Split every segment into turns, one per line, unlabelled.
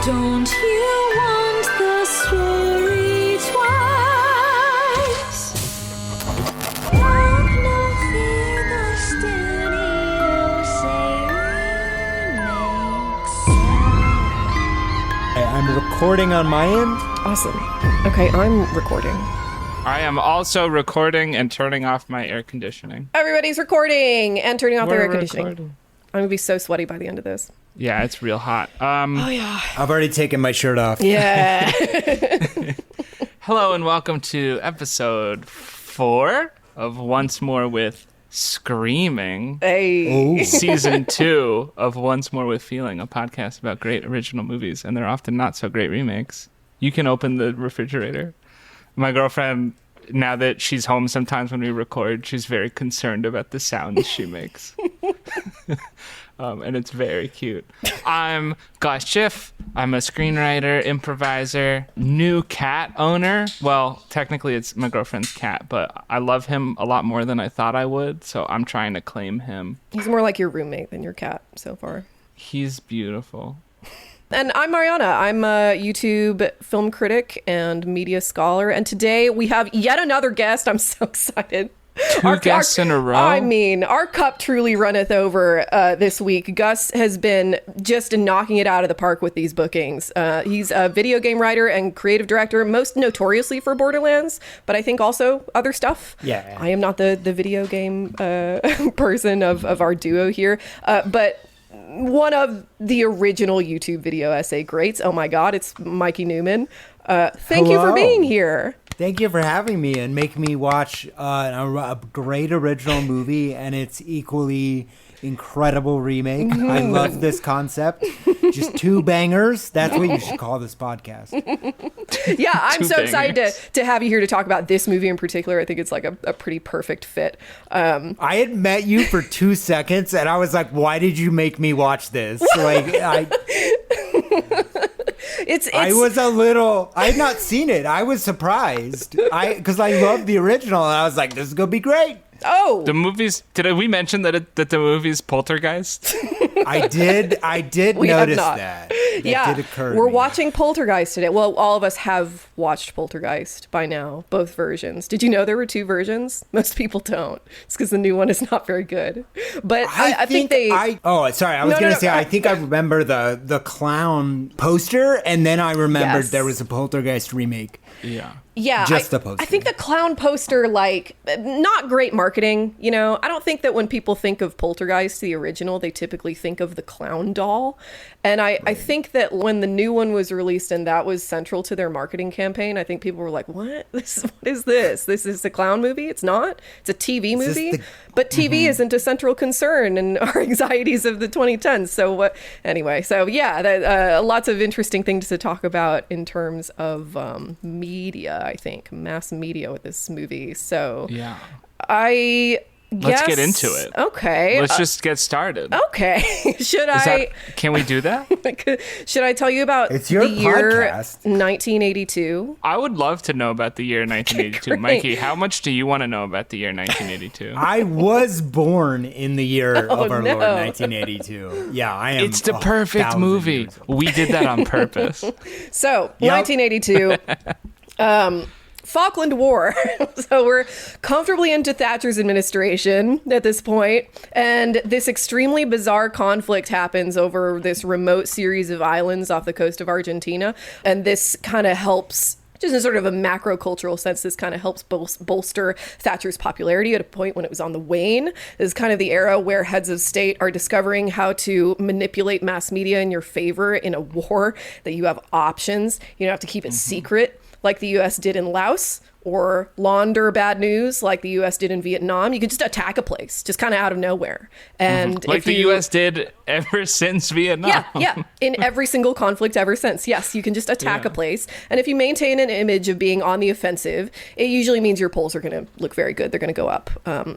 Don't you want the story twice? Look no fear, the studio say remakes.
I'm recording on my end.
Awesome. Okay, I'm recording.
I am also recording and turning off my air conditioning.
Everybody's recording and turning off their
We're
air conditioning.
recording.
I'm gonna be so sweaty by the end of this.
Yeah, it's real hot.
Oh yeah.
I've already taken my shirt off.
Yeah.
Hello and welcome to episode 4 of Once More with Screaming.
Hey.
Season 2 of Once More with Feeling, a podcast about great original movies, and they're often not so great remakes. You can open the refrigerator. My girlfriend, now that she's home sometimes when we record, she's very concerned about the sounds she makes. And it's very cute. I'm Gus Schiff. I'm a screenwriter, improviser, new cat owner. Well, technically it's my girlfriend's cat, but I love him a lot more than I thought I would, so I'm trying to claim him.
He's more like your roommate than your cat so far.
He's beautiful.
And I'm Mariana. I'm a YouTube film critic and media scholar. And today we have yet another guest. I'm so excited.
Two guests in a row?
I mean, our cup truly runneth over this week. Gus has been just knocking it out of the park with these bookings. He's a video game writer and creative director, most notoriously for Borderlands, but I think also other stuff.
Yeah.
I am not the video game person of our duo here, but one of the original YouTube video essay greats. Oh my God, it's Mikey Newman. Thank you for
Hello.
being here.
Thank you for having me and making me watch a great original movie and its equally incredible remake. I love this concept. Just two bangers. That's what you should call this podcast.
Yeah, I'm
Two
so excited
bangers.
to have you here to talk about this movie in particular. I think it's like a pretty perfect fit.
I had met you for 2 seconds and I was like, why did you make me watch this? I was a little, I had not seen it. I was surprised. Because I love the original and I was like, this is going to be great.
Oh,
The movies, did we mention that the movie's Poltergeist?
I did
We have
notice
not.
that.
yeah.
Did occur to
We're
me.
watching Poltergeist today. Well, all of us have watched Poltergeist by now, both versions. Did you know there were two versions? Most people don't. It's because the new one is not very good. But I think they...
I was going to say, I think I remember the clown poster, and then I remembered
Yes.
there was a Poltergeist remake.
Yeah.
Yeah,
Just the poster.
I think the clown poster, like, not great marketing. You know, I don't think that when people think of Poltergeist, the original, they typically think of the clown doll. And I think that when the new one was released and that was central to their marketing campaign, I think people were like, what is this? This is a clown movie? It's not. It's a TV
this
movie.
the-
But TV isn't a central concern in our anxieties of the 2010s. So what? Anyway, so yeah, lots of interesting things to talk about in terms of media. I think mass media with this movie. So
Yeah.
Let's
get into it.
Okay.
Let's just get started.
Okay.
Can we do that?
Should I tell you about
It's your
the year
podcast.
1982?
I would love to know about the year 1982.
Great.
Mikey, how much do you want to know about the year 1982?
I was born in the year of our
no.
Lord 1982. Yeah, I am.
It's the perfect
1,000
movie.
years old.
We did that on purpose.
So,
Yep.
1982. Falkland War. So we're comfortably into Thatcher's administration at this point, and this extremely bizarre conflict happens over this remote series of islands off the coast of Argentina, and this kind of helps, just in sort of a macro cultural sense, this kind of helps bolster Thatcher's popularity at a point when it was on the wane. This is kind of the era where heads of state are discovering how to manipulate mass media in your favor in a war, that you have options. You don't have to keep it secret like the U.S. did in Laos, or launder bad news like the U.S. did in Vietnam. You can just attack a place, just kind of out of nowhere. And
Like
if
the
you,
U.S. did ever since Vietnam.
yeah, in every single conflict ever since. Yes, you can just attack a place. And if you maintain an image of being on the offensive, it usually means your polls are going to look very good. They're going to go up.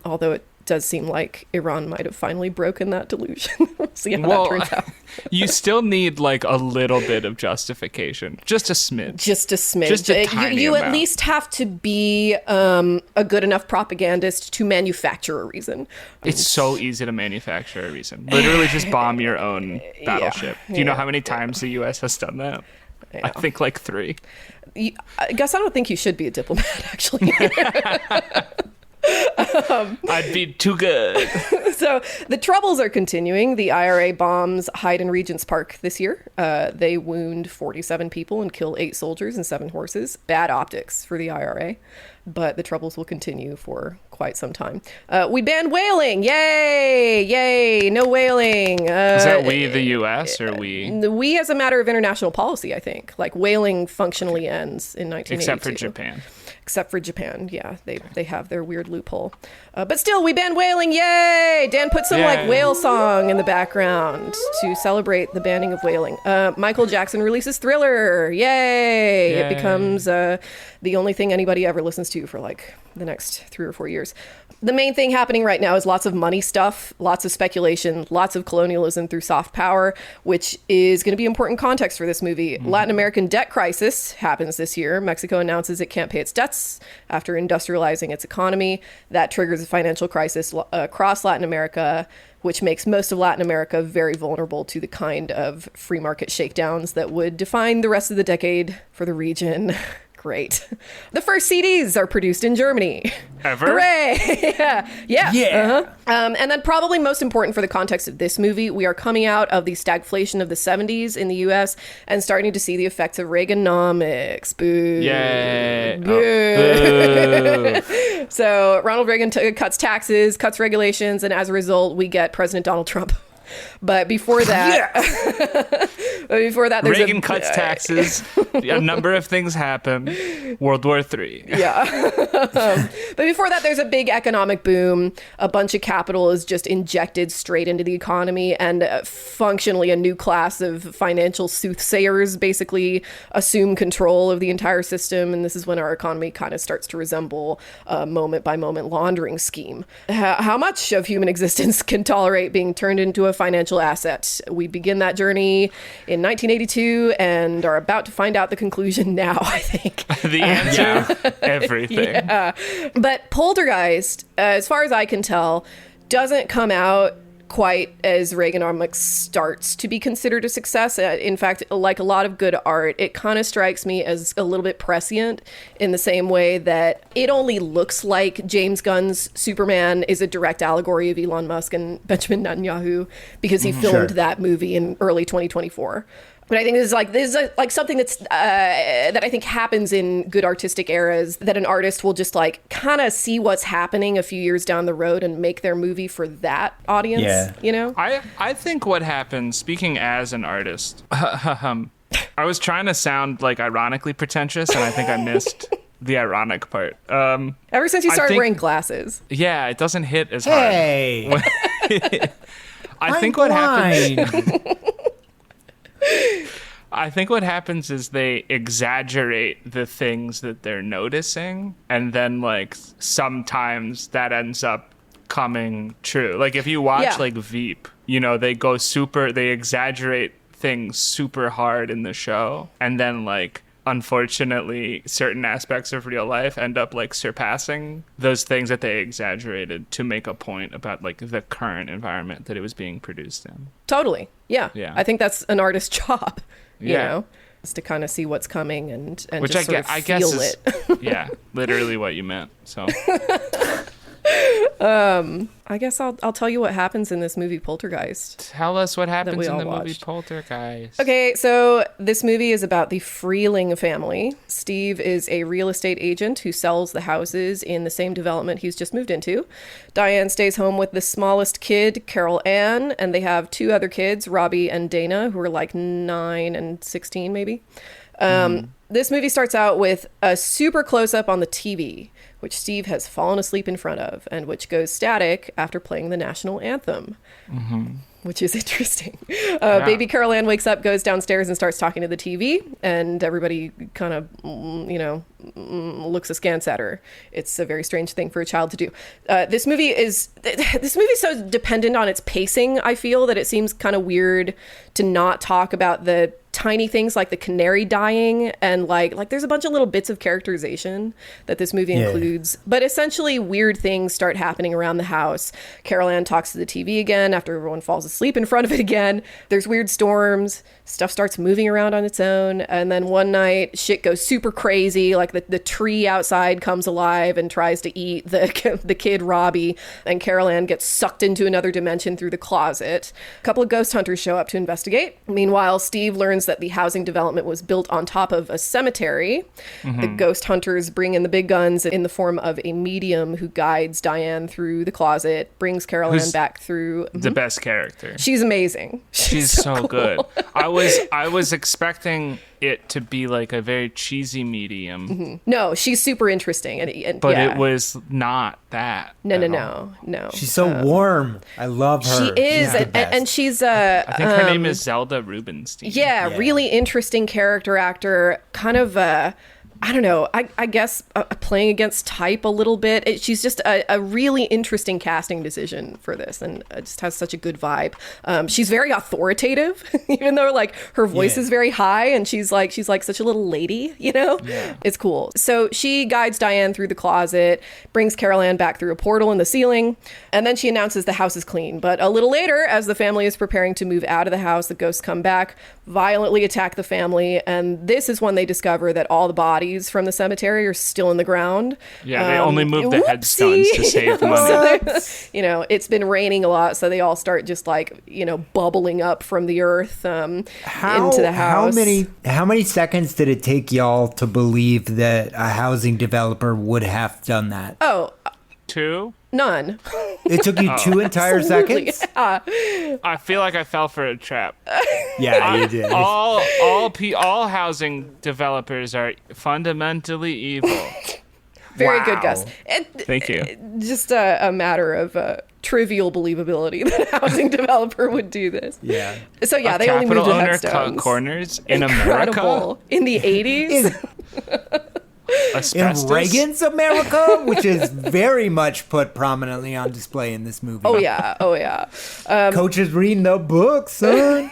Although it does seem like Iran might have finally broken that delusion. We'll see how that turns out.
You still need like a little bit of justification, just a smidge.
Just a smidge.
Just a tiny
you at
amount.
least have to be a good enough propagandist to manufacture a reason.
It's so easy to manufacture a reason. Literally just bomb your own battleship. Do you know how many times the U.S. has done that? I think like 3.
I guess I don't think you should be a diplomat, actually.
I'd be too good.
So the troubles are continuing. The IRA bombs Hyde and Regent's Park this year. They wound 47 people and kill 8 soldiers and 7 horses. Bad optics for the IRA, but the troubles will continue for quite some time. We banned whaling. Yay! Yay! No whaling.
Is that we, the U.S., or we?
We as a matter of international policy, I think. Like whaling functionally ends in 1982.
Except for Japan.
Except for Japan, yeah, they have their weird loophole. But still, we banned whaling, yay! Dan put some like whale song in the background to celebrate the banning of whaling. Michael Jackson releases Thriller, yay! It becomes the only thing anybody ever listens to for like the next 3 or 4 years. The main thing happening right now is lots of money stuff, lots of speculation, lots of colonialism through soft power, which is going to be important context for this movie. Latin American debt crisis happens this year. Mexico announces it can't pay its debts after industrializing its economy. That triggers a financial crisis across Latin America, which makes most of Latin America very vulnerable to the kind of free market shakedowns that would define the rest of the decade for the region. Great. The first CDs are produced in Germany.
Ever?
Hooray! Yeah.
Yeah.
And then probably most important for the context of this movie, we are coming out of the stagflation of the 70s in the U.S. and starting to see the effects of Reaganomics. Boo.
Yay.
Boo.
Boo.
So Ronald Reagan cuts taxes, cuts regulations, and as a result, we get President Donald Trump. But before that, there's
Reagan cuts taxes. A number of things happen. World War III.
Yeah. But before that, there's a big economic boom. A bunch of capital is just injected straight into the economy, and functionally a new class of financial soothsayers basically assume control of the entire system. And this is when our economy kind of starts to resemble a moment by moment laundering scheme. How much of human existence can tolerate being turned into a financial asset? We begin that journey in 1982 and are about to find out the conclusion now, I think.
The answer? Everything.
Yeah. But Poltergeist, as far as I can tell, doesn't come out quite as Reaganomics starts to be considered a success. In fact, like a lot of good art, it kind of strikes me as a little bit prescient in the same way that it only looks like James Gunn's Superman is a direct allegory of Elon Musk and Benjamin Netanyahu because he filmed that movie in early 2024. But I think this is like something that's that I think happens in good artistic eras, that an artist will just like kind of see what's happening a few years down the road and make their movie for that audience.
Yeah.
You know,
I think what happens, speaking as an artist, I was trying to sound like ironically pretentious, and I think I missed the ironic part.
Ever since you started wearing glasses.
Yeah, it doesn't hit as hard.
Hey,
I think what happens. I think what happens is they exaggerate the things that they're noticing, and then like sometimes that ends up coming true. Like if you watch like Veep, you know, they exaggerate things super hard in the show, and then like unfortunately certain aspects of real life end up like surpassing those things that they exaggerated to make a point about like the current environment that it was being produced in.
Totally. Yeah.
Yeah.
I think that's an artist's job, you
Yeah.
know, is to kind of see what's coming and
Which
just sort of
I guess
feel
is,
it.
yeah, literally what you meant. So
I guess I'll tell you what happens in this movie Poltergeist.
tell us what happens
we
in
all
the movie
watched.
Poltergeist.
Okay, so this movie is about the Freeling family. Steve is a real estate agent who sells the houses in the same development he's just moved into. Diane stays home with the smallest kid, Carol Ann, and they have 2 other kids, Robbie and Dana, who are like 9 and 16 maybe. This movie starts out with a super close-up on the TV, which Steve has fallen asleep in front of, and which goes static after playing the national anthem. which is interesting. Baby Carol Ann wakes up, goes downstairs, and starts talking to the TV, and everybody kind of, looks askance at her. It's a very strange thing for a child to do. This movie is so dependent on its pacing, I feel, that it seems kind of weird to not talk about the tiny things like the canary dying, and like there's a bunch of little bits of characterization that this movie includes, but essentially weird things start happening around the house. Carol Ann talks to the TV again after everyone falls asleep in front of it again. There's weird storms, stuff starts moving around on its own, and then one night shit goes super crazy, like the tree outside comes alive and tries to eat the kid Robbie, and Carol Ann gets sucked into another dimension through the closet. A couple of ghost hunters show up to investigate. Meanwhile, Steve learns that the housing development was built on top of a cemetery. The ghost hunters bring in the big guns in the form of a medium who guides Diane through the closet, brings Carol Ann back through.
The best character.
She's amazing.
She's so cool. Good. I was expecting it to be like a very cheesy medium.
No, she's super interesting,
but it was not that.
No.
She's so warm. I love her.
She is, and she's
I think her name is Zelda Rubinstein.
Yeah, really interesting character actor. Kind of I don't know, I guess playing against type a little bit. She's just a really interesting casting decision for this, and just has such a good vibe. She's very authoritative, even though like her voice is very high, and she's like such a little lady, Yeah. It's cool. So she guides Diane through the closet, brings Carol Ann back through a portal in the ceiling, and then she announces the house is clean. But a little later, as the family is preparing to move out of the house, the ghosts come back, violently attack the family, and this is when they discover that all the bodies from the cemetery are still in the ground.
Yeah, they only moved the headstones to save money.
So it's been raining a lot, so they all start just bubbling up from the earth into the house.
How many seconds did it take y'all to believe that a housing developer would have done that?
Oh,
2?
None.
It took you 2 entire seconds?
Yeah.
I feel like I fell for a trap.
Yeah, you did.
All housing developers are fundamentally evil.
Very good, Gus.
Thank you.
Just a matter of trivial believability that a housing developer would do this.
Yeah.
So yeah, they only moved the
owner
headstones.
cut corners in
Incredible.
America
In the 80s.
Asbestos?
In Reagan's America, which is very much put prominently on display in this movie.
Oh yeah.
Coach is reading the book, son.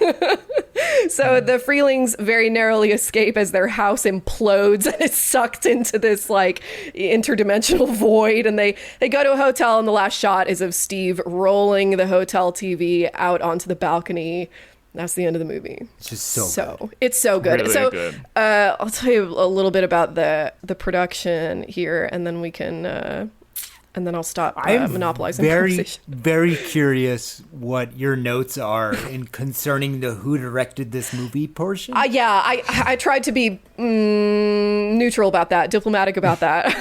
So the Freelings very narrowly escape as their house implodes and is sucked into this interdimensional void, and they go to a hotel, and the last shot is of Steve rolling the hotel TV out onto the balcony. That's the end of the movie.
It's just so good.
It's so good.
Really
so
good.
I'll tell you a little bit about the production here, and then we can and then I'll stop monopolizing conversation.
Very curious what your notes are in concerning the who directed this movie portion.
I tried to be neutral about that, diplomatic about that.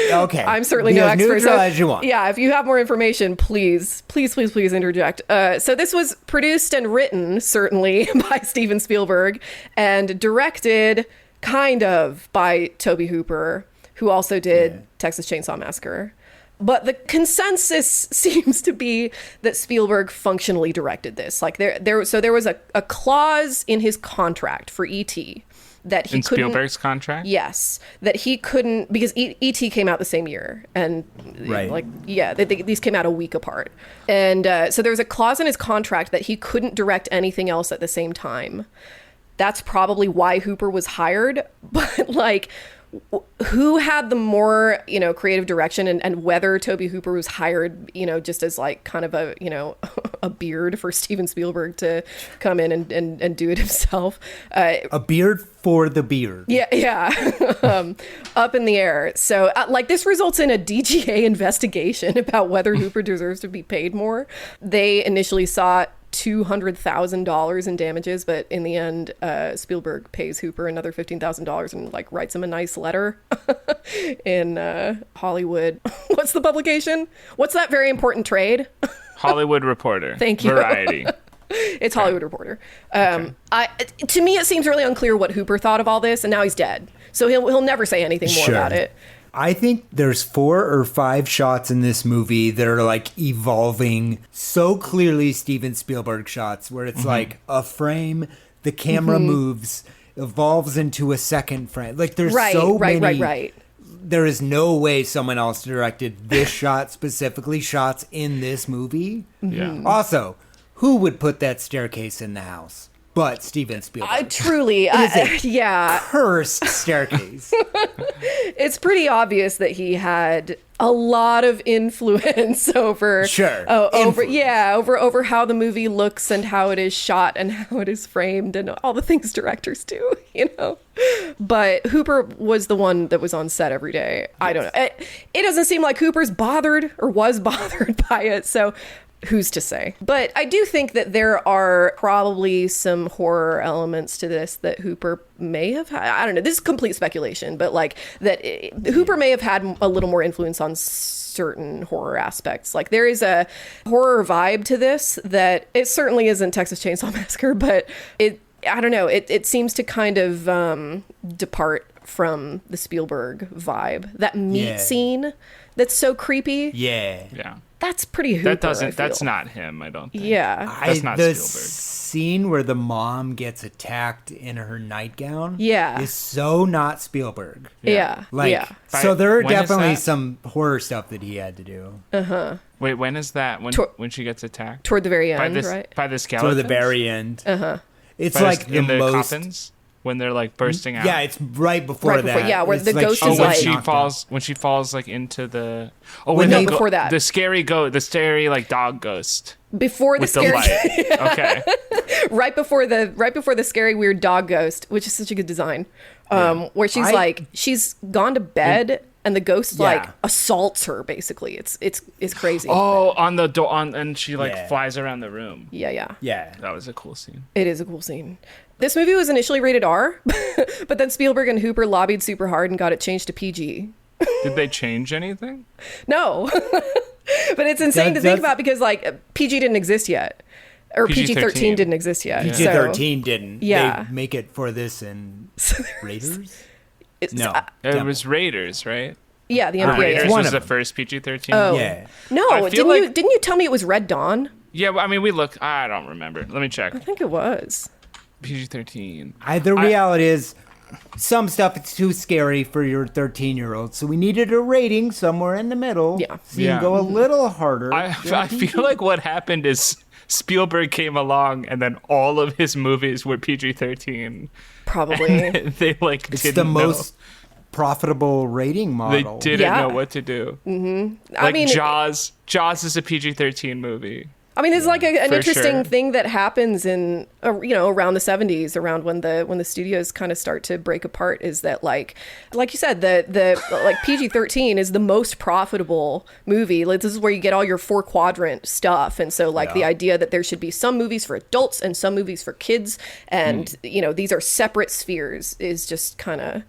Okay.
I'm certainly
Be
no
as
expert.
neutral as you want.
Yeah, if you have more information, please interject. So this was produced and written, certainly, by Steven Spielberg, and directed, kind of, by Tobe Hooper, who also did Texas Chainsaw Massacre. But the consensus seems to be that Spielberg functionally directed this. There was a clause in his contract for E.T. that he couldn't... In
Spielberg's contract?
Yes. That he couldn't... Because E.T. came out the same year. And, these came out a week apart. And so there was a clause in his contract that he couldn't direct anything else at the same time. That's probably why Hooper was hired. But, who had the more, creative direction, and whether Tobe Hooper was hired, just as kind of a, a beard for Steven Spielberg to come in and do it himself.
A beard for the beard.
Yeah. Up in the air. So this results in a DGA investigation about whether Hooper deserves to be paid more. They initially sought $200,000 in damages, but in the end, Spielberg pays Hooper another $15,000 and writes him a nice letter in Hollywood. What's the publication? What's that very important trade?
Hollywood Reporter.
Thank you.
Variety.
It's Hollywood Reporter. To me, it seems really unclear what Hooper thought of all this, and now he's dead, so he'll never say anything more about it.
I think there's 4 or 5 shots in this movie that are like evolving so clearly Steven Spielberg shots where it's like a frame, the camera moves, evolves into a second frame. Like there's so many.
Right.
There is no way someone else directed this shot specifically, shots in this movie.
Yeah.
Also, who would put that staircase in the house? But Steven Spielberg.
Truly, yeah.
Cursed staircase.
It's pretty obvious that he had a lot of influence over over how the movie looks and how it is shot and how it is framed and all the things directors do, you know. But Hooper was the one that was on set every day. I don't know. It doesn't seem like Hooper's bothered or was bothered by it. So who's to say? But I do think that there are probably some horror elements to this that Hooper may have had. I don't know. This is complete speculation, but like that Hooper may have had a little more influence on certain horror aspects. Like there is a horror vibe to this that it certainly isn't Texas Chainsaw Massacre, but I don't know. It seems to kind of depart from the Spielberg vibe. That meat scene that's so creepy.
Yeah.
That's pretty Hooper.
That's not him, I don't think.
Yeah.
That's not
the
Spielberg.
Scene where the mom gets attacked in her nightgown is so not Spielberg.
Yeah.
So there are
When is
definitely
that?
some horror stuff that he had to do.
Wait, when is that? When she gets attacked?
Toward the very
By
end,
this,
right?
by the skeleton?
Toward the very end. It's
By
like
in the
most...
coffins? When they're like bursting out?
Yeah, it's right before that.
Yeah, where
It's
the ghost
she's
is
when
like-
she
knocked
falls, when she falls like into the
before that.
the scary like dog ghost
Before the
with the
scary
light. Okay,
right before the scary weird dog ghost, which is such a good design. Where she's she's gone to bed and the ghost like assaults her basically. It's crazy.
Oh, on the door and she like flies around the room.
Yeah.
That was a cool scene.
It is a cool scene. This movie was initially rated R, but then Spielberg and Hooper lobbied super hard and got it changed to PG.
Did they change anything?
No. But it's insane to think about because like PG didn't exist yet. Or PG-13 didn't exist yet.
PG-13 didn't.
Yeah.
They make it for this in Raiders? No.
It was Raiders, right?
Yeah, the NBA.
Raiders
one
was
of
the
them.
first PG-13.
Oh.
Yeah.
No,
I feel
didn't you tell me it was Red Dawn?
Yeah, I mean, we look. I don't remember. Let me check.
I think it was.
PG-13.
The reality is, some stuff is too scary for your 13-year-old, so we needed a rating somewhere in the middle.
Yeah.
So you can go a little harder.
I feel like what happened is Spielberg came along, and then all of his movies were PG-13.
Probably.
They like
It's
didn't
the
know.
most profitable rating model.
They didn't know what to do. Mm-hmm.
I mean,
Jaws. Jaws is a PG-13 movie.
I mean, it's like an
For
interesting
sure.
thing that happens in, around the 70s, around when the studios kind of start to break apart. Is that like you said, the like PG-13 is the most profitable movie. Like this is where you get all your 4-quadrant stuff, and so like the idea that there should be some movies for adults and some movies for kids, and these are separate spheres is just kind of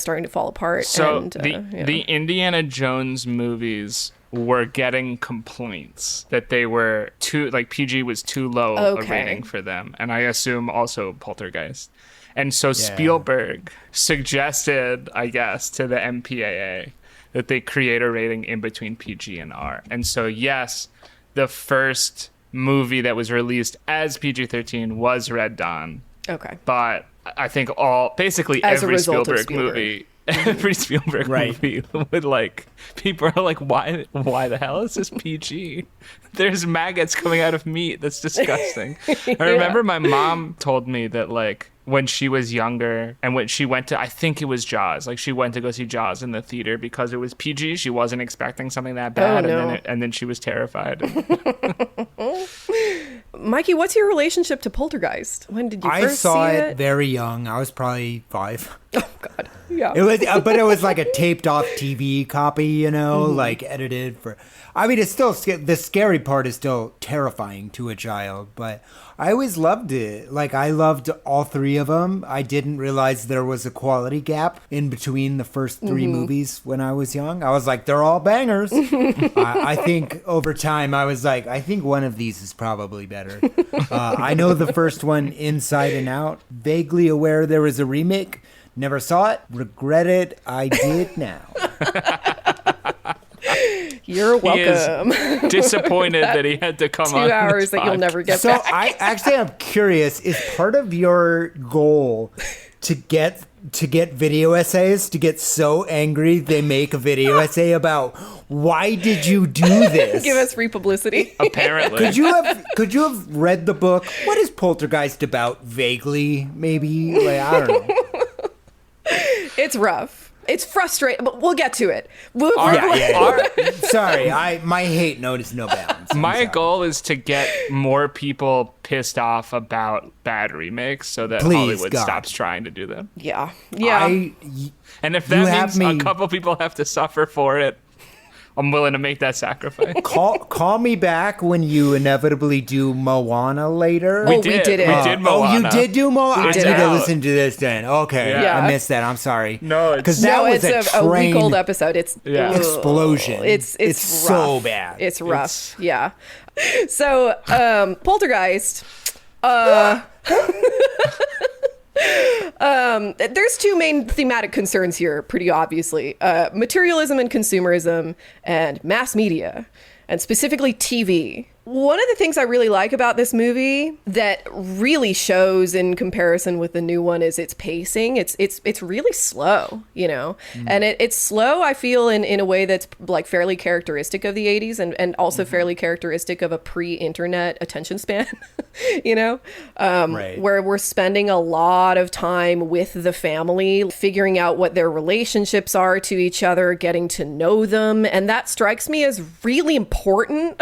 starting to fall apart.
So
and,
the Indiana Jones movies were getting complaints that they were too, like PG was too low a rating for them, and I assume also Poltergeist. And so Spielberg suggested, I guess, to the MPAA that they create a rating in between PG and R. And so yes, the first movie that was released as PG-13 was Red Dawn.
Okay.
But I think basically
As a
every
result of
Spielberg
Spielberg.
movie, every Spielberg movie would like, people are like, why the hell is this PG? There's maggots coming out of meat. That's disgusting. I remember my mom told me that like when she was younger and when she went to, I think it was Jaws, like she went to go see Jaws in the theater because it was PG. She wasn't expecting something that bad. And then she was terrified.
Mikey, what's your relationship to Poltergeist? When did you first
I saw
see
it very young. I was probably 5.
Oh God, yeah.
It was, but it was like a taped off TV copy, like edited for. I mean, it's still the scary part is still terrifying to a child, but I always loved it. Like I loved all 3 of them. I didn't realize there was a quality gap in between the first 3 movies when I was young. I was like, they're all bangers. I think over time I was like, I think one of these is probably better. I know the first one inside and out. Vaguely aware there was a remake. Never saw it. Regret it. I did now.
You're
He is
welcome.
disappointed that he had to come
2
on
hours
this
that you'll
podcast.
never get
So
back.
I am curious, is part of your goal to get video essays, to get so angry they make a video essay about why did you do this?
Give us free publicity.
Apparently.
Could you have read the book? What is Poltergeist about? Vaguely, maybe. Like, I don't know.
It's rough. It's frustrating, but we'll get to it.
Sorry, my hate knows no bounds. I'm
My
sorry.
goal is to get more people pissed off about bad remakes so that
Please,
Hollywood
God.
stops trying to do them.
Yeah.
And if
You
that
have
means
me-
a couple people have to suffer for it, I'm willing to make that sacrifice.
Call me back when you inevitably do Moana later.
We did it.
We did Moana.
Oh, you did do Moana? I
did
need to
it.
listen to this then. Okay,
Yeah.
I missed that. I'm sorry.
No, it's-
because that was
it's
a
a
train
week-old episode. It's
Yeah.
ugh.
explosion.
It's
so
rough.
bad.
It's rough.
It's-
Yeah. So, Poltergeist. There's two main thematic concerns here, pretty obviously. Materialism and consumerism and mass media, and specifically TV. One of the things I really like about this movie that really shows in comparison with the new one is its pacing. It's really slow, you know, and it's slow, I feel, in a way that's like fairly characteristic of the 80s and also fairly characteristic of a pre-internet attention span, you know,
Right.
where we're spending a lot of time with the family, figuring out what their relationships are to each other, getting to know them. And that strikes me as really important.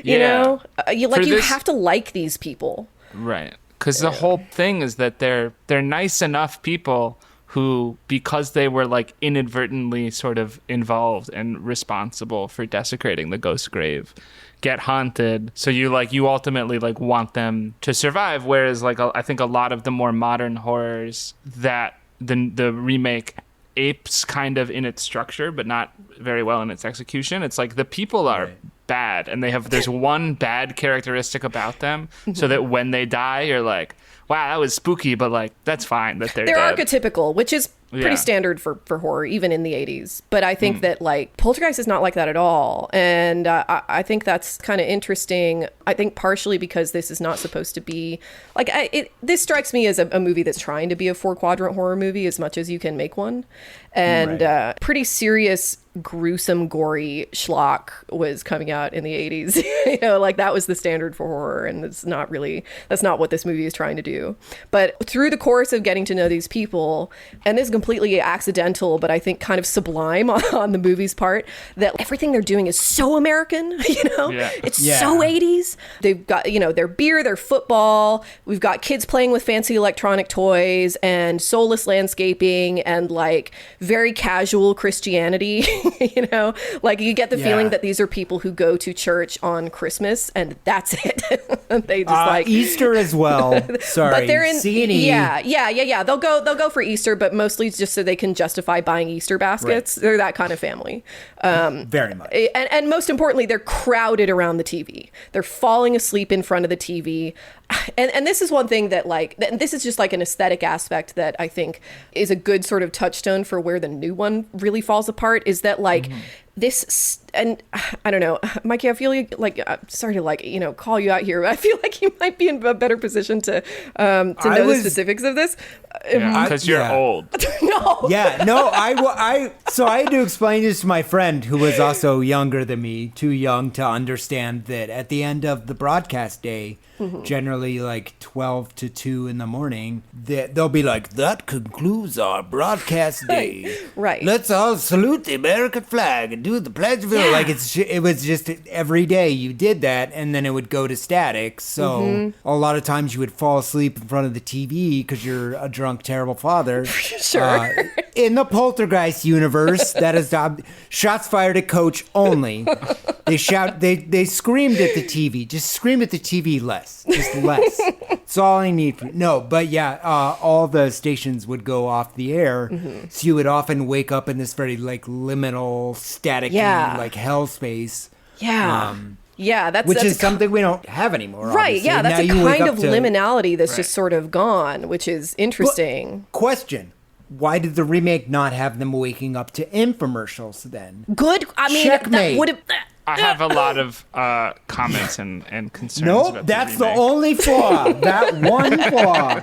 You
Yeah.
know, you
this-
have to like these people.
Right. Because the whole thing is that they're nice enough people who, because they were like inadvertently sort of involved and responsible for desecrating the ghost grave, get haunted. So you ultimately like want them to survive. Whereas like I think a lot of the more modern horrors that the remake apes kind of in its structure, but not very well in its execution. It's like the people are bad, and there's one bad characteristic about them, so that when they die, you're like, wow, that was spooky, but like that's fine that they're
They're
dead.
archetypical, which is pretty
Yeah.
standard for horror, even in the 80s. But I think that like Poltergeist is not like that at all. And I think that's kind of interesting. I think partially because this is not supposed to be like, this strikes me as a movie that's trying to be a 4-quadrant horror movie as much as you can make one. And pretty serious, gruesome, gory schlock was coming out in the 80s. You know, like that was the standard for horror. And that's not what this movie is trying to do. But through the course of getting to know these people, and this is completely accidental, but I think kind of sublime on the movie's part, that everything they're doing is so American, you know?
Yeah.
It's
Yeah.
so 80s. They've got, you know, their beer, their football. We've got kids playing with fancy electronic toys and soulless landscaping and like very casual Christianity, you know? Like you get the
Yeah.
feeling that these are people who go to church on Christmas and that's it. They just like
Easter as well. Sorry,
but they're in
C&E.
yeah. They'll go for Easter, but mostly just so they can justify buying Easter baskets.
Right.
They're that kind of family.
Very much.
And most importantly, they're crowded around the TV. They're falling asleep in front of the TV. And this is one thing that like, this is just like an aesthetic aspect that I think is a good sort of touchstone for where the new one really falls apart, is that like this, and I don't know, Mikey, I feel like I'm sorry to like, you know, call you out here, but I feel like you might be in a better position to know the specifics of this.
Because you're
yeah.
old.
No.
Yeah, no, so I had to explain this to my friend who was also younger than me, too young to understand that at the end of the broadcast day, generally like 12 to 2 in the morning, they'll be like, that concludes our broadcast day.
Right.
Let's all salute the American flag and do the Pledge of Allegiance. Like it was just every day you did that, and then it would go to static. So a lot of times you would fall asleep in front of the TV because you're a drunk, terrible father.
Sure.
In the Poltergeist universe, that is shots fired at Coach only. They screamed at the TV. Just scream at the TV less. Just less. That's all I need. No, but yeah, all the stations would go off the air. So you would often wake up in this very like liminal, staticky,
Yeah.
like hell space.
Yeah. Yeah,
Which
that's
is something we don't have anymore.
right.
obviously.
Yeah, that's
Now
a
you wake
kind
up
of
to-
liminality that's
Right.
just sort of gone, which is interesting.
Question. why did the remake not have them waking up to infomercials then?
Good. I mean,
Checkmate.
that would have.
I have a lot of comments and concerns.
Nope,
about
that's
the
the
remake.
only flaw. That one flaw.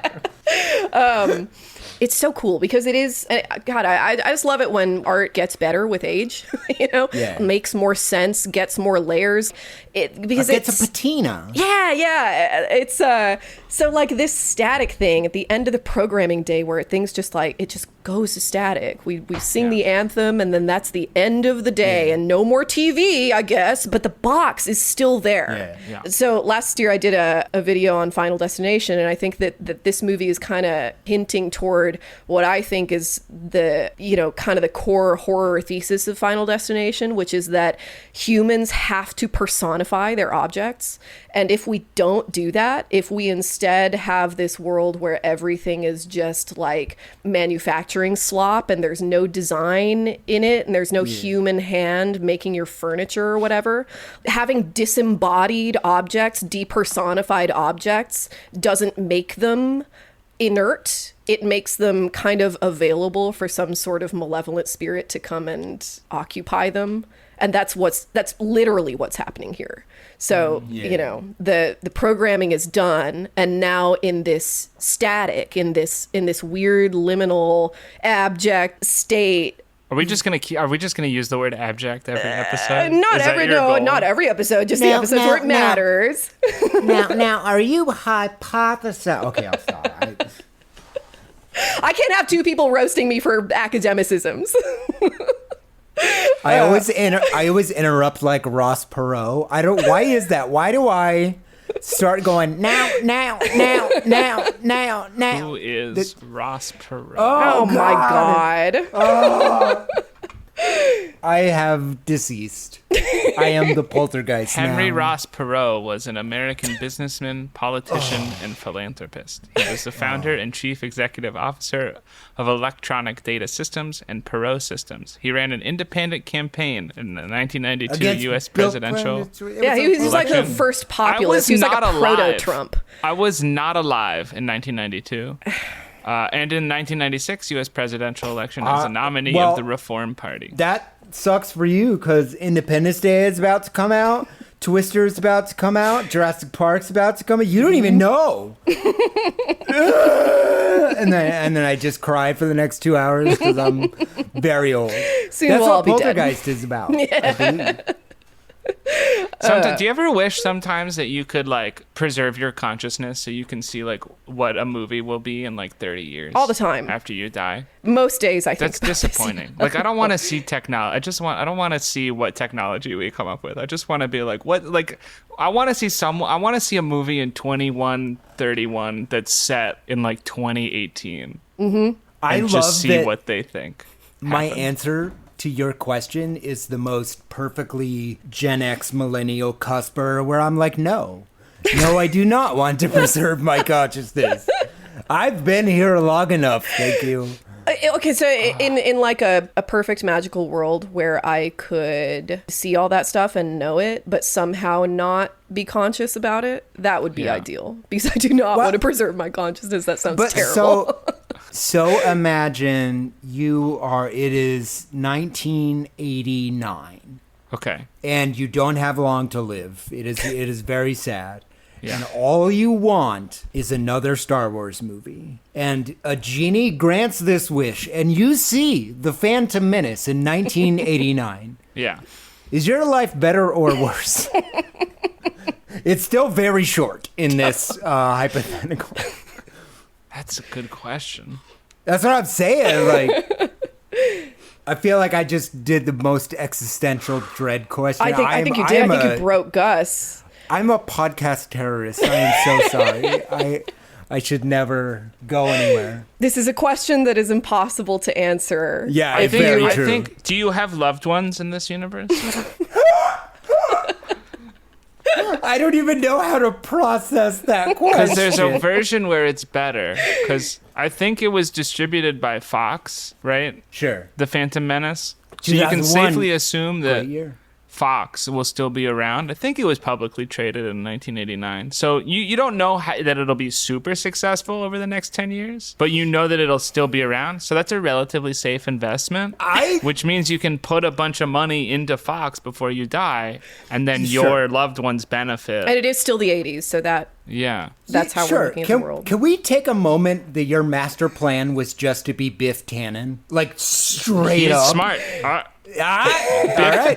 It's so cool because it is. God, I just love it when art gets better with age.
Yeah.
Makes more sense, gets more layers. Because
It's
it's
a patina.
Yeah. It's so like this static thing at the end of the programming day where things just like it just goes to static. We sing the anthem and then that's the end of the day and no more TV, I guess, but the box is still there.
Yeah.
So last year I did a video on Final Destination, and I think that this movie is kind of hinting toward what I think is the, kind of the core horror thesis of Final Destination, which is that humans have to personify their objects. And if we don't do that, if we instead have this world where everything is just like manufacturing slop and there's no design in it and there's no human hand making your furniture or whatever, having disembodied objects, depersonified objects doesn't make them inert. It makes them kind of available for some sort of malevolent spirit to come and occupy them. And that's literally what's happening here. So, the programming is done, and now in this static, in this weird liminal abject state.
Are we just gonna use the word abject every episode?
Not
Is that your goal?
not every episode, just the episodes where it matters.
Now, are you hypothesizing? Okay, I'll stop.
I can't have two people roasting me for academicisms.
I always interrupt like Ross Perot. Why is that? Why do I start going now?
Who is Ross Perot?
Oh my God.
I have deceased. I am the poltergeist
Henry
now.
Ross Perot was an American businessman, politician, and philanthropist. He was the founder and chief executive officer of Electronic Data Systems and Perot Systems. He ran an independent campaign in the 1992
Against
U.S.
Bill
presidential.
Clinton.
Yeah, he was like the
election.
first populist. He was like a proto-Trump.
I was not alive in 1992. And in 1996 U.S. presidential election as a nominee of the Reform Party.
That sucks for you because Independence Day is about to come out. Twister is about to come out. Jurassic Park's about to come out. You don't even know. and then I just cried for the next 2 hours because I'm very old.
Soon
That's
we'll all
what
be dead.
Poltergeist is about. I believe.
Do you ever wish sometimes that you could like preserve your consciousness so you can see like what a movie will be in like 30 years?
All the time.
After you die?
Most days I think
That's
about this.
disappointing. Like I don't want to see technology. I don't want to see what technology we come up with. I just want to be like I want to see a movie in 2131 that's set in like 2018.
Mm-hmm.
I
just
love
see
that
what they think.
my
happened.
answer to your question is the most perfectly Gen X millennial cusper where I'm like, no, I do not want to preserve my consciousness. I've been here long enough. Thank you.
Okay, so in like a perfect magical world where I could see all that stuff and know it, but somehow not be conscious about it, that would be ideal. Because I do not want to preserve my consciousness. That sounds terrible.
So imagine it is 1989.
Okay.
And you don't have long to live. It is very sad.
Yeah.
And all you want is another Star Wars movie. And a genie grants this wish, and you see The Phantom Menace in 1989.
Yeah.
Is your life better or worse? It's still very short in this hypothetical.
That's a good question.
That's what I'm saying. Like, I feel like I just did the most existential dread question.
I think you did. I think you broke Gus.
I'm a podcast terrorist. I am so sorry. I should never go anywhere.
This is a question that is impossible to answer.
Yeah,
I
very true.
think. Do you have loved ones in this universe?
I don't even know how to process that question.
Because there's a version where it's better. Because I think it was distributed by Fox, right?
Sure.
The Phantom Menace. So you can
2001.
safely assume that
Great year.
Fox will still be around. I think it was publicly traded in 1989. So you don't know that it'll be super successful over the next 10 years, but you know that it'll still be around. So that's a relatively safe investment, which means you can put a bunch of money into Fox before you die, and then your loved ones benefit.
And it is still the 80s, so that's how we're looking at the world.
Can we take a moment that your master plan was just to be Biff Tannen? Like, straight
He's
up.
smart.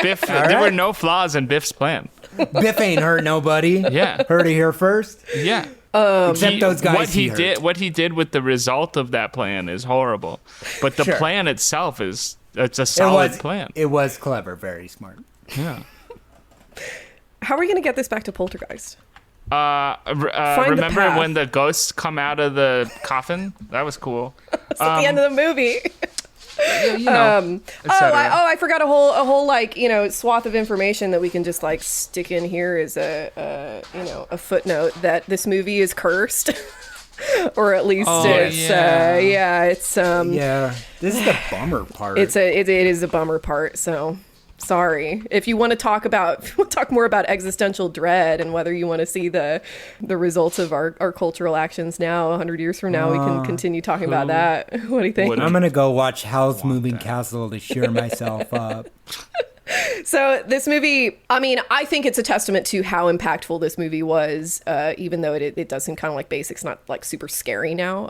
Biff,
There were no flaws in Biff's plan.
Biff ain't hurt nobody.
Yeah.
Heard it here first.
Yeah.
Except those guys
what he did with the result of that plan is horrible. But the plan itself it's a solid plan.
It was clever, very smart.
Yeah.
How are we going to get this back to Poltergeist?
Remember when the ghosts come out of the coffin? That was cool.
It's at the end of the movie.
I
I forgot a whole like, swath of information that we can just like stick in here as a footnote that this movie is cursed. Or at least this
is the bummer part.
It is a bummer part, so sorry. If you want to talk more about existential dread and whether you want to see the results of our cultural actions now, 100 years from now, we can continue talking about that. What do you think?
I'm going to go watch Howl's Moving Castle to cheer myself up.
So this movie, I mean, I think it's a testament to how impactful this movie was, even though it does seem kind of like basic. It's not like super scary now.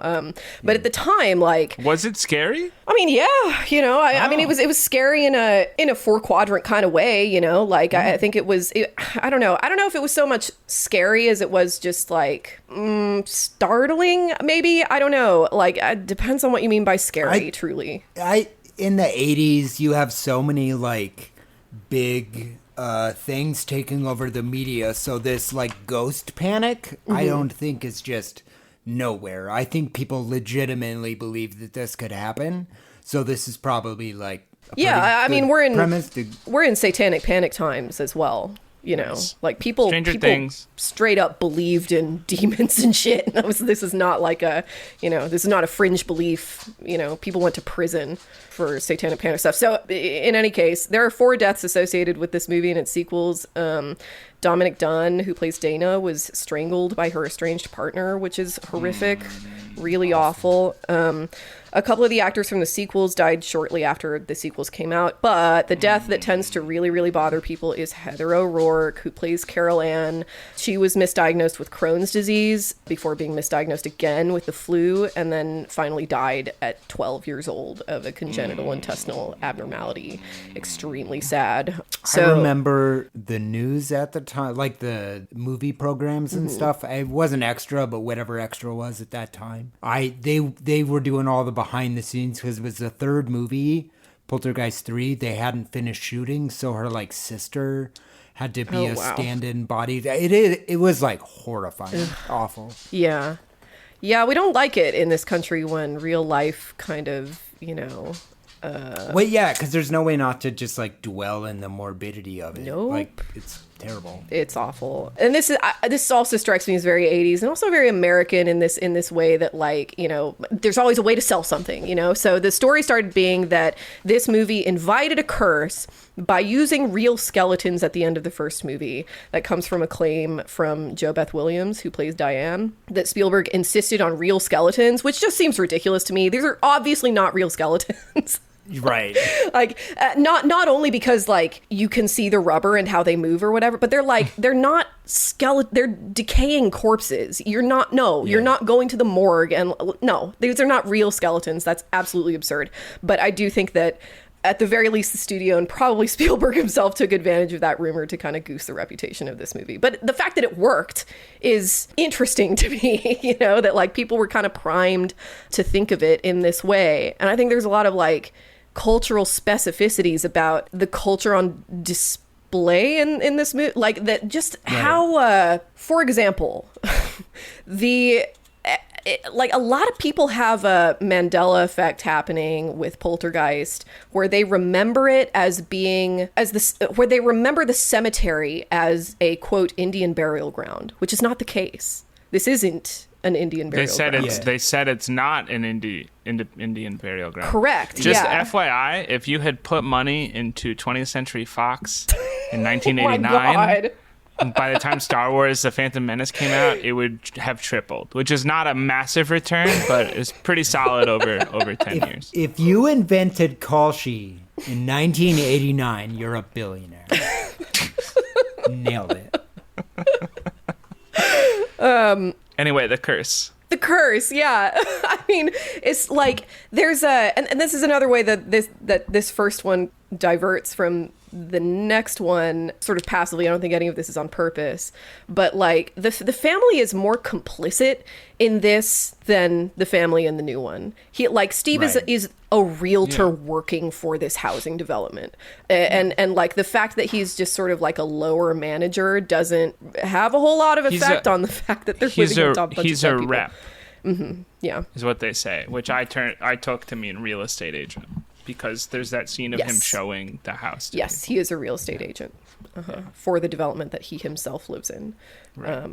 But at the time, like...
Was it scary?
I mean, yeah, I mean, it was scary in a 4-quadrant kind of way, like I think it was, I don't know if it was so much scary as it was just like startling, maybe. I don't know. Like, it depends on what you mean by scary, truly.
In the 80s, you have so many like big things taking over the media, so this like ghost panic I don't think is just nowhere. I think people legitimately believe that this could happen, so this is probably like
I mean, we're in satanic panic times as well. Like people
Things
straight up believed in demons and shit. This is not like this is not a fringe belief. People went to prison for satanic panic stuff. So in any case, there are 4 deaths associated with this movie and its sequels. Dominic Dunn, who plays Dana, was strangled by her estranged partner, which is horrific, really awful. A couple of the actors from the sequels died shortly after the sequels came out, but the death that tends to really, really bother people is Heather O'Rourke, who plays Carol Ann. She was misdiagnosed with Crohn's disease before being misdiagnosed again with the flu, and then finally died at 12 years old of a congenital intestinal abnormality. Extremely sad. So,
I remember the news at the time, like the movie programs and stuff. I wasn't extra, but whatever extra was at that time. They were doing all the behind the scenes because it was the 3rd movie, Poltergeist 3. They hadn't finished shooting, so her like sister had to be stand-in body. It was like horrifying. Awful.
Yeah, we don't like it in this country when real life kind of
Well, yeah, because there's no way not to just like dwell in the morbidity of it.
Nope.
Like, it's terrible.
It's awful. And this also strikes me as very 80s and also very American in this way that, like, there's always a way to sell something, So the story started being that this movie invited a curse by using real skeletons at the end of the first movie. That comes from a claim from Jo Beth Williams, who plays Diane, that Spielberg insisted on real skeletons, which just seems ridiculous to me. These are obviously not real skeletons.
Right.
Like, not only because, like, you can see the rubber and how they move or whatever, but they're not they're decaying corpses. You're not going to the morgue and no, these are not real skeletons. That's absolutely absurd. But I do think that at the very least, the studio and probably Spielberg himself took advantage of that rumor to kind of goose the reputation of this movie. But the fact that it worked is interesting to me, that like people were kind of primed to think of it in this way. And I think there's a lot of like cultural specificities about the culture on display in this movie, like that, just how, for example, like a lot of people have a Mandela effect happening with Poltergeist, where they remember it as being where they remember the cemetery as a quote Indian burial ground, which is not the case. This isn't an Indian burial ground.
They said it's not an Indian burial ground.
Correct.
Just FYI, if you had put money into 20th Century Fox in
Oh
1989.
my God.
By the time Star Wars: The Phantom Menace came out, it would have tripled, which is not a massive return, but it's pretty solid over 10 years.
If you invented Kalshi in 1989, you're a billionaire. Nailed it.
Anyway, The Curse.
The Curse, yeah. I mean, it's like there's a, and this is another way that this first one diverts from the next one sort of passively. I don't think any of this is on purpose, but like the family is more complicit in this than the family in the new one. Steve
Right.
is a realtor
Yeah.
working for this housing development, and like the fact that he's just sort of like a lower manager doesn't have a whole lot of effect on the fact that they're living on top of a bunch
He's
of
a
dead people.
rep,
Yeah.
is what they say, which I took to mean real estate agent, because there's that scene of him
Yes.
showing the house to
Yes, he is a real estate agent for the development that he himself lives in.
Right.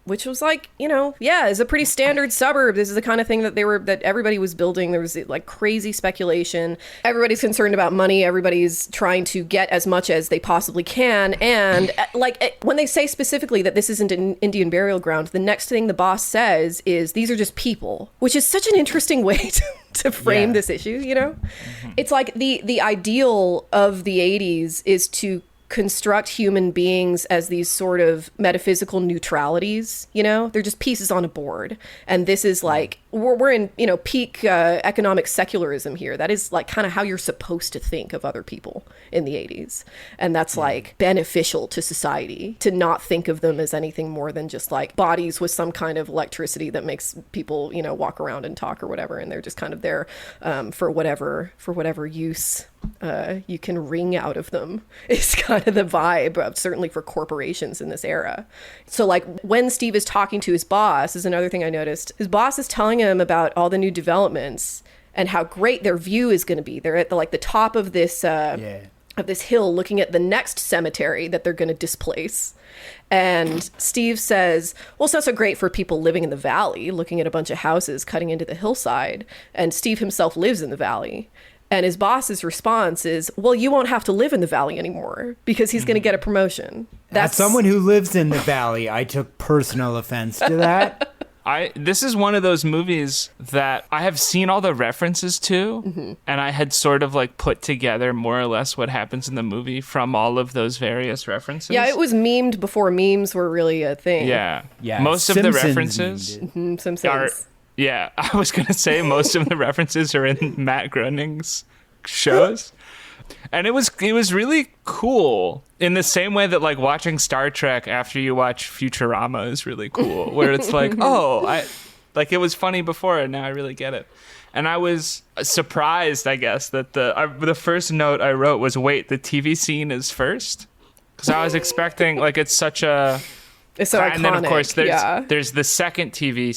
Which was like, is a pretty standard suburb. This is the kind of thing that everybody was building. There was like crazy speculation. Everybody's concerned about money. Everybody's trying to get as much as they possibly can. And when they say specifically that this isn't an Indian burial ground, the next thing the boss says is these are just people, which is such an interesting way to frame
Yeah.
this issue, It's like the ideal of the 80s is to construct human beings as these sort of metaphysical neutralities, they're just pieces on a board. And this is like we're in peak economic secularism here. That is like kind of how you're supposed to think of other people in the 80s, and that's like beneficial to society to not think of them as anything more than just like bodies with some kind of electricity that makes people walk around and talk or whatever, and they're just kind of there for whatever use you can wring out of them is kind of the vibe, certainly for corporations in this era. So like when Steve is talking to his boss, is another thing I noticed. His boss is telling him about all the new developments and how great their view is going to be. They're at the top of this of this hill looking at the next cemetery that they're going to displace. And Steve says, well, it's not so great for people living in the valley, looking at a bunch of houses cutting into the hillside. And Steve himself lives in the valley. And his boss's response is, well, you won't have to live in the valley anymore because he's going to get a promotion.
As someone who lives in the valley, I took personal offense to that.
This is one of those movies that I have seen all the references to, and I had sort of like put together more or less what happens in the movie from all of those various references.
Yeah, it was memed before memes were really a thing.
Yeah.
Yeah,
Most of the
Simpsons
references
memed it.
Simpsons.
are. Yeah, I was going to say most of the references are in Matt Groening's shows. And it was really cool in the same way that like watching Star Trek after you watch Futurama is really cool, where it's like, it was funny before and now I really get it. And I was surprised, I guess, that the first note I wrote was, wait, the TV scene is first? Because I was expecting, like, it's such a...
It's so iconic.
And then, of course,
yeah.
there's the second TV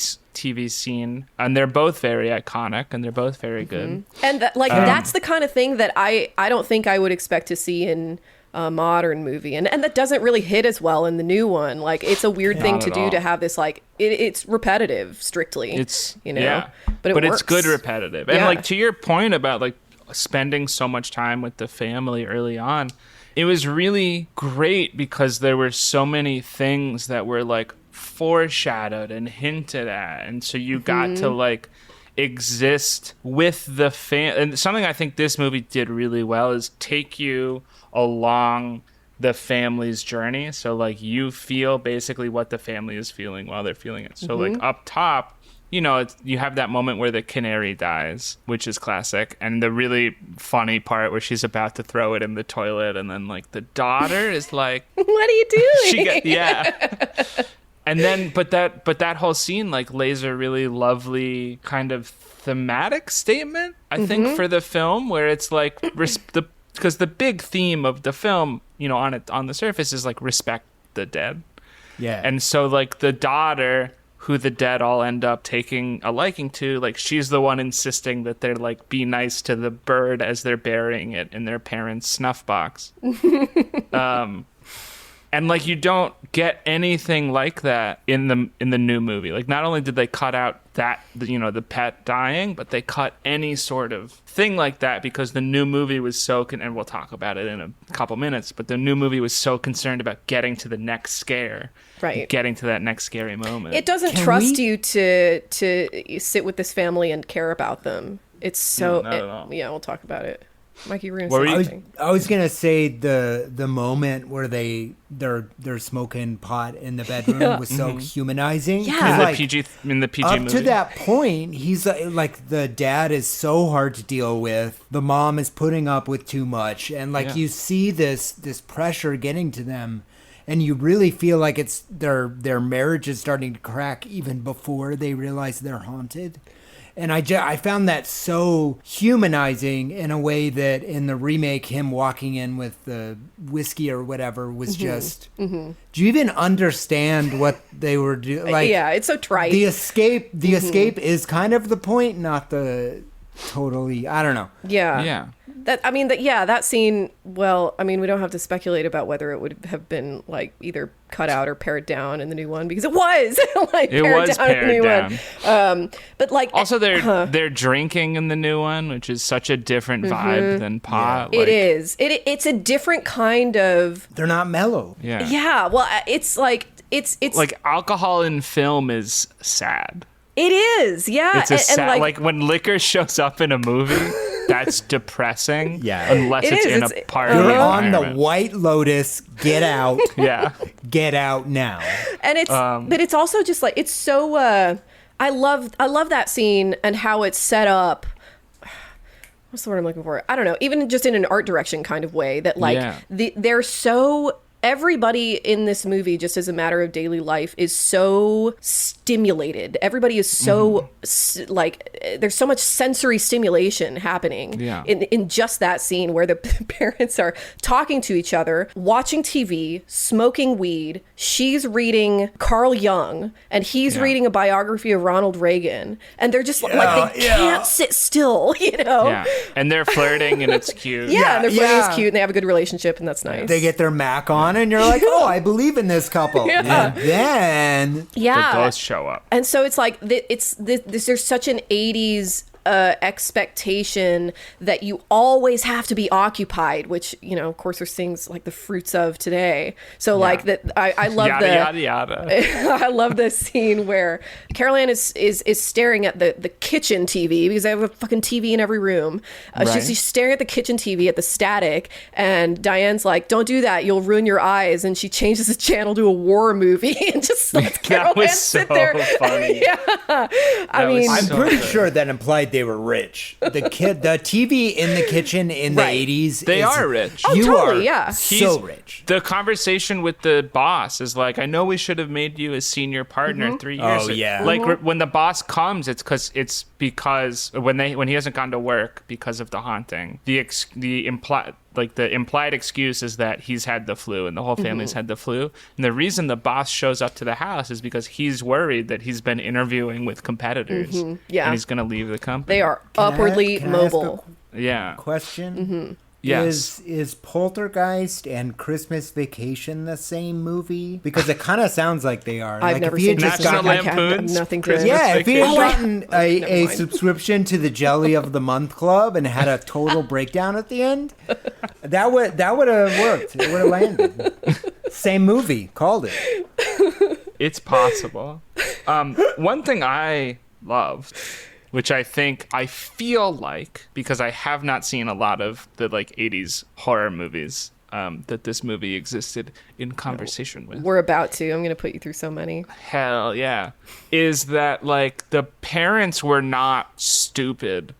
scene, and they're both very iconic, and they're both very good.
And that's the kind of thing that I don't think I would expect to see in a modern movie, and that doesn't really hit as well in the new one. Like, it's a weird thing
Not
to
at
do
all.
to have this, like, it's repetitive strictly.
Yeah,
but
it's
works.
good repetitive. And
Yeah.
like to your point about like spending so much time with the family early on, it was really great because there were so many things that were like foreshadowed and hinted at, and so you got to like exist with the and something I think this movie did really well is take you along the family's journey, so like you feel basically what the family is feeling while they're feeling it. So like up top, you have that moment where the canary dies, which is classic, and the really funny part where she's about to throw it in the toilet, and then like the daughter is like,
What are you doing?
And then, but that whole scene like lays a really lovely kind of thematic statement, I think, for the film, where it's like because the big theme of the film, on the surface is like respect the dead.
Yeah.
And so like the daughter, who the dead all end up taking a liking to, like she's the one insisting that they're like be nice to the bird as they're burying it in their parents' snuff box. And And like you don't get anything like that in the new movie. Like not only did they cut out that the pet dying, but they cut any sort of thing like that because the new movie was so and we'll talk about it in a couple minutes, but the new movie was so concerned about getting to the next scare.
Right.
Getting to that next scary moment.
It doesn't trust you to sit with this family and care about them. It's so
not at all.
Yeah, we'll talk about it. Mikey, we're
What
gonna
were
say
you-
something.
I was gonna say the moment where they're smoking pot in the bedroom was so humanizing.
Yeah.
'Cause,
in
like,
the PG
up
movie.
to that point, he's like the dad is so hard to deal with. The mom is putting up with too much, and like
Yeah.
you see this pressure getting to them, and you really feel like it's their marriage is starting to crack even before they realize they're haunted. And I found that so humanizing in a way that in the remake, him walking in with the whiskey or whatever was just. Do you even understand what they were doing? Like,
Yeah, it's so trite.
the escape is kind of the point, not the totally. I don't know.
Yeah.
Yeah.
That scene, well, I mean, we don't have to speculate about whether it would have been like either cut out or pared down in the new one because it was like
It
pared
was
down in the new
pared
one. But like
Also, they're drinking in the new one, which is such a different vibe than pot.
it is. It's a different kind of
They're not mellow.
Yeah.
yeah. Well, it's like it's
Like alcohol in film is sad.
it is. Yeah.
It's a
and
sad. Like when liquor shows up in a movie, that's depressing.
Yeah.
Unless
It
it's
is.
in
It's-
a party
You're on the
environment.
White Lotus. Get out.
Yeah.
Get out now.
and it's but it's also just like it's so I love that scene and how it's set up. What's the word I'm looking for? I don't know. Even just in an art direction kind of way that like
Yeah.
they're so everybody in this movie, just as a matter of daily life, is so stimulated. Everybody is so there's so much sensory stimulation happening
Yeah.
in just that scene where the parents are talking to each other, watching TV, smoking weed. She's reading Carl Jung, and he's
Yeah.
reading a biography of Ronald Reagan, and they're just like they can't sit still, you know?
Yeah. And they're flirting and it's cute.
Yeah, and their flirting
yeah.
is cute, and they have a good relationship, and that's nice.
They get their Mac on, and you're like, oh, I believe in this couple.
Yeah.
And then
The
yeah,
ghosts show up.
and so it's like there's such an 80s expectation that you always have to be occupied, which, you know, of course there's things like the fruits of today. So like that I love
Yada,
the
yada, yada.
I love this scene where Carol Ann is staring at the kitchen TV because I have a fucking TV in every room.
Right.
She's staring at the kitchen TV at the static, and Diane's like, "Don't do that, you'll ruin your eyes." And she changes the channel to a war movie and just lets Carol
was
Ann sit
so
there.
funny.
I mean,
I'm
So
pretty
good.
sure that implied they were rich. The TV in the kitchen in
Right.
the 80s.
They
is-
are rich.
Oh,
You
totally,
are
yeah.
so rich.
The conversation with the boss is like, I know we should have made you a senior partner 3 years
Oh,
ago.
yeah.
Like when the boss comes, it's because when he hasn't gone to work because of the haunting. The implied excuse is that he's had the flu and the whole family's had the flu. And the reason the boss shows up to the house is because he's worried that he's been interviewing with competitors.
Yeah.
And he's going to leave the company.
they are
Can I-
upwardly
can I ask a
mobile.
Yeah.
Question.
Yes.
Is Poltergeist and Christmas Vacation the same movie? Because it kind of sounds like they are.
I've
Like,
never
if he had
seen
just
National
I have
Lampoon's
nothing to
Christmas
Yeah, if he had
Vacation.
gotten
Never
a
mind.
subscription to the Jelly of the Month Club and had a total breakdown at the end, that would have worked. It would have landed. Same movie, called it.
It's possible. One thing I loved, which I feel like, because I have not seen a lot of the like 80s horror movies, that this movie existed in conversation with.
We're about to. I'm going to put you through so many.
Hell yeah. Is that like the parents were not stupid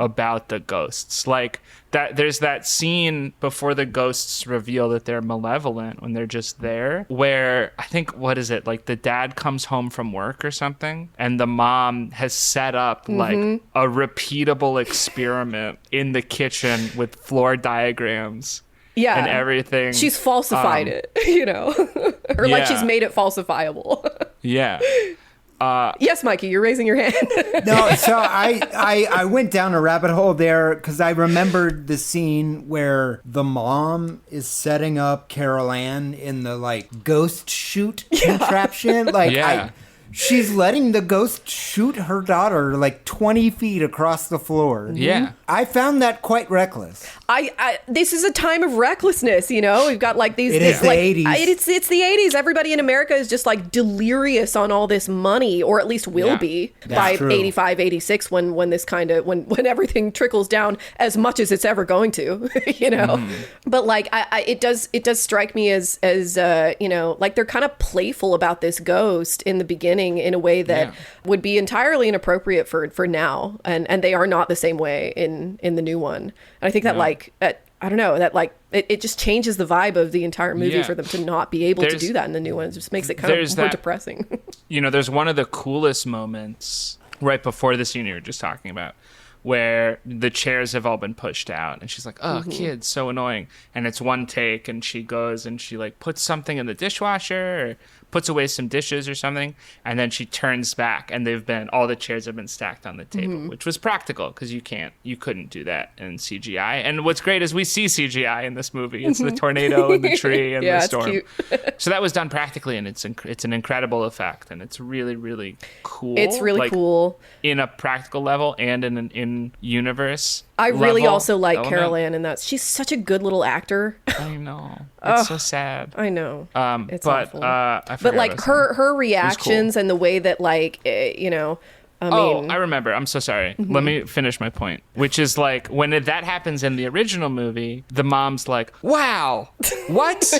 about the ghosts. Like that there's that scene before the ghosts reveal that they're malevolent when they're just there, where I think, what is it, like the dad comes home from work or something and the mom has set up like a repeatable experiment in the kitchen with floor diagrams
Yeah.
and everything.
She's falsified it, you know, or like
yeah.
she's made it falsifiable.
Yeah.
Yes, Mikey, you're raising your hand.
No, so I went down a rabbit hole there because I remembered the scene where the mom is setting up Carol Ann in the like ghost shoot contraption. Like
Yeah.
she's letting the ghost shoot her daughter like 20 feet across the floor.
Yeah.
I found that quite reckless.
This is a time of recklessness, you know. We've got like these.
It is the
like,
80s.
It's the 80s. Everybody in America is just like delirious on all this money, or at least will
Yeah.
be
That's
by
true.
85, 86 when this kind of when everything trickles down as much as it's ever going to, you know.
Mm-hmm.
But like it does strike me as you know, like they're kind of playful about this ghost in the beginning in a way that
Yeah.
would be entirely inappropriate for now, and they are not the same way in the new one. And I think that like I don't know, that like it just changes the vibe of the entire movie
Yeah.
for them to not be able to
There's-
do that in the new one. It just makes it kind of
there's
more
that-
depressing.
You know, there's one of the coolest moments right before the scene you were just talking about, where the chairs have all been pushed out, and she's like, "Oh, kids, so annoying." And it's one take, and she goes and she like puts something in the dishwasher or puts away some dishes or something, and then she turns back, and all the chairs have been stacked on the table, which was practical because you couldn't do that in CGI. And what's great is we see CGI in this movie. It's the tornado and the tree and
Yeah,
the
it's
storm.
cute.
So that was done practically, and it's an incredible effect, and it's really, really cool.
It's really
like,
cool.
in a practical level and in an in-universe
I really
level
also like
element.
Carol Ann in that. She's such a good little actor.
I know. It's so sad.
I know. It's
But
awful.
I
But
forgot
like
what I was saying.
her reactions and the way that like you know, I mean,
I remember. I'm so sorry.
Mm-hmm.
Let me finish my point, which is like when that happens in the original movie, the mom's like, "Wow, what?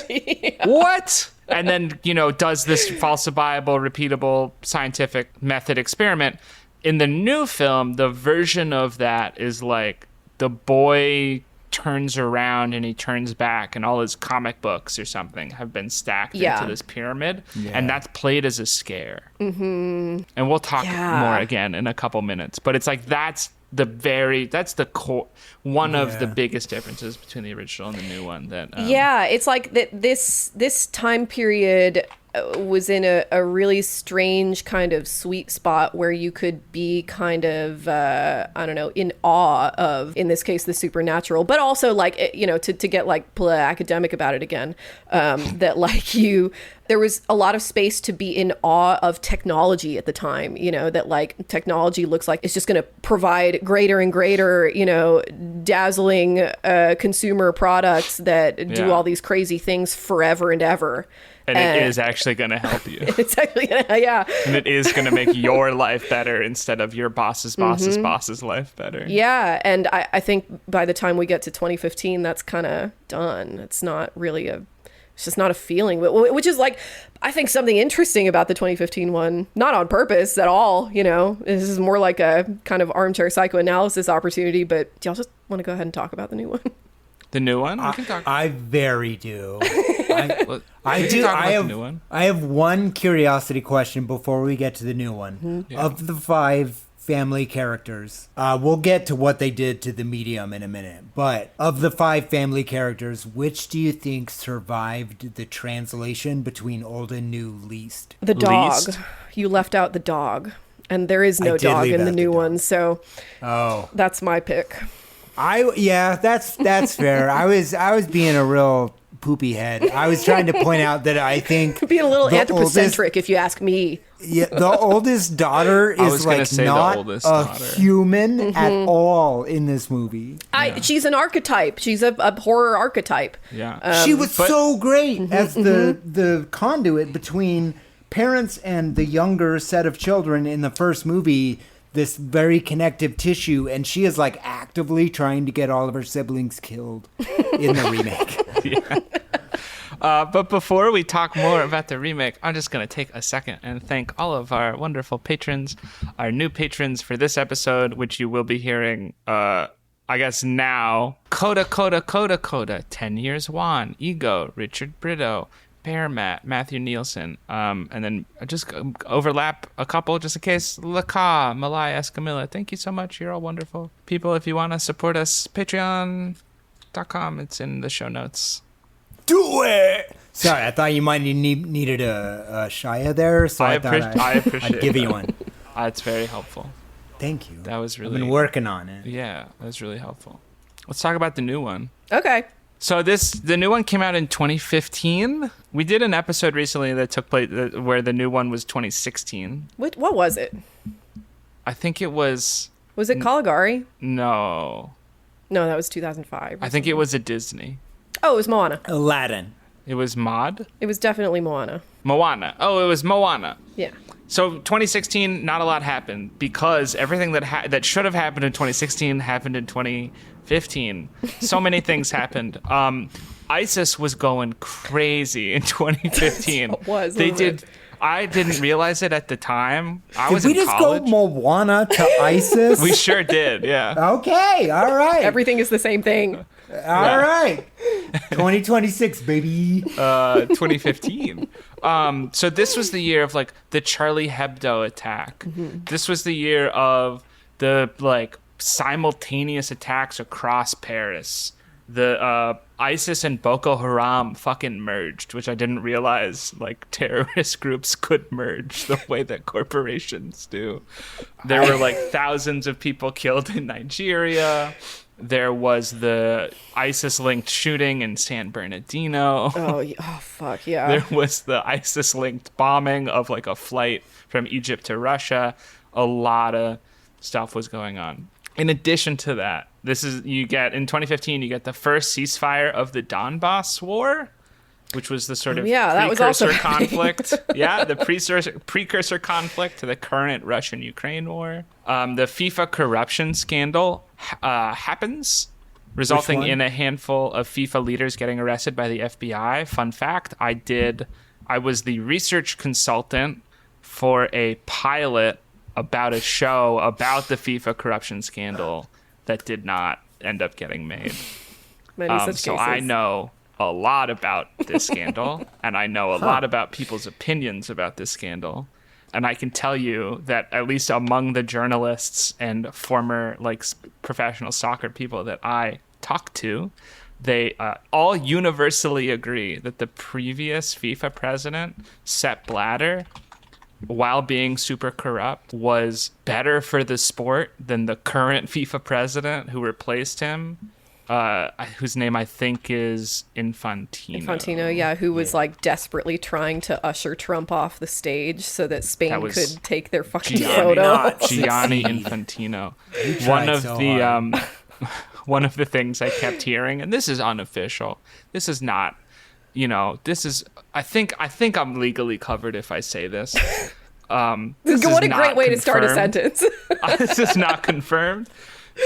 What?" And then, you know, does this falsifiable, repeatable scientific method experiment. In the new film, the version of that is like the boy turns around and he turns back, and all his comic books or something have been stacked
Yeah.
into this pyramid, and that's played as a scare. Mm-hmm. And we'll talk
Yeah.
more again in a couple minutes, but it's like that's the core, one of the
Yeah.
biggest differences between the original and the new one. That
yeah, it's like that. This time period was in a really strange kind of sweet spot where you could be kind of I don't know, in awe of, in this case, the supernatural, but also like, you know, to get like academic about it again, that like there was a lot of space to be in awe of technology at the time, you know, that like technology looks like it's just going to provide greater and greater, you know, dazzling consumer products that do
Yeah.
all these crazy things forever and ever.
and it is actually going to help you.
It's actually, yeah.
And it is going to make your life better instead of your boss's boss's life better.
Yeah, and I think by the time we get to 2015, that's kind of done. It's not really it's just not a feeling, which is like, I think something interesting about the 2015 one, not on purpose at all, you know. This is more like a kind of armchair psychoanalysis opportunity, but do y'all just want to go ahead and talk about the new one?
The new one? We can talk.
I very do.
Well,
I
we can
do.
talk about
I have.
the new one.
I have one curiosity question before we get to the new one.
Yeah.
Of the 5 family characters, we'll get to what they did to the medium in a minute. But of the 5 family characters, which do you think survived the translation between old and new least?
The dog.
Least?
You left out the dog, and there is no
did
dog
leave
in
out
the
the
new
dog.
one, so
Oh,
that's my pick.
that's fair. I was being a real poopy head. I was trying to point out that I think
Being a little
the
anthropocentric, if you ask me.
Yeah, the oldest daughter
I was
is
gonna
like
say the
not
oldest
a
daughter.
human at all in this movie.
She's an archetype. She's a horror archetype.
Yeah.
She was
but-
so great as the conduit between parents and the younger set of children in the first movie. This very connective tissue, and she is like actively trying to get all of her siblings killed in the remake.
But before we talk more about the remake, I'm just going to take a second and thank all of our wonderful patrons, our new patrons for this episode, which you will be hearing, I guess now. Coda, 10 Years Juan, Ego, Richard Brito, Bear Matt, Matthew Nielsen, and then just overlap a couple just in case. Laka, Malaya Escamilla, thank you so much. You're all wonderful people. If you want to support us, patreon.com. It's in the show notes.
Do it! Sorry, I thought you might needed a Shia there, so I thought
I appreciate
I'd give you
that.
one.
It's very helpful.
Thank you.
That was really.
I've been working on it.
Yeah, that was really helpful. Let's talk about the new one.
Okay.
So the new one came out in 2015. We did an episode recently that took place where the new one was 2016.
What was it?
I think it was.
Was it Caligari?
No.
No, that was 2005.
I think it was a Disney.
Oh, it was Moana.
Aladdin.
It was Maud?
It was definitely Moana.
Moana. Oh, it was Moana.
Yeah.
So 2016, not a lot happened because everything that should have happened in 2016 happened in 2015. So many things happened. ISIS was going crazy in 2015.
It was.
They
wasn't
did.
it?
I didn't realize it at the time. I
Did
was
we
in
just
college.
go Moana to ISIS?
We sure did. Yeah.
Okay, all right.
Everything is the same thing.
All right. 2026, baby.
2015. So this was the year of like the Charlie Hebdo attack. This was the year of the like simultaneous attacks across Paris. The ISIS and Boko Haram fucking merged, which I didn't realize like terrorist groups could merge the way that corporations do. There were like thousands of people killed in Nigeria. There was the ISIS-linked shooting in San Bernardino.
Oh, fuck, yeah.
There was the ISIS-linked bombing of like a flight from Egypt to Russia. A lot of stuff was going on. In addition to that, in 2015, you get the first ceasefire of the Donbass War, which was the sort of
that was also
precursor conflict. Yeah, the precursor conflict to the current Russian-Ukraine war. The FIFA corruption scandal happens, resulting in a handful of FIFA leaders getting arrested by the FBI. Fun fact, I was the research consultant for a pilot about a show about the FIFA corruption scandal that did not end up getting made.
Many such
So
cases.
I know a lot about this scandal, and I know a lot about people's opinions about this scandal. And I can tell you that at least among the journalists and former like professional soccer people that I talk to, they all universally agree that the previous FIFA president, Sepp Blatter, while being super corrupt, was better for the sport than the current FIFA president who replaced him, whose name I think is Infantino.
Infantino, yeah, who was like desperately trying to usher Trump off the stage so that Spain could take their fucking photo.
Gianni Infantino. One of the things I kept hearing, and this is unofficial. This is not, this is. I think I'm legally covered if I say this.
What a great way to start a sentence.
This is not confirmed.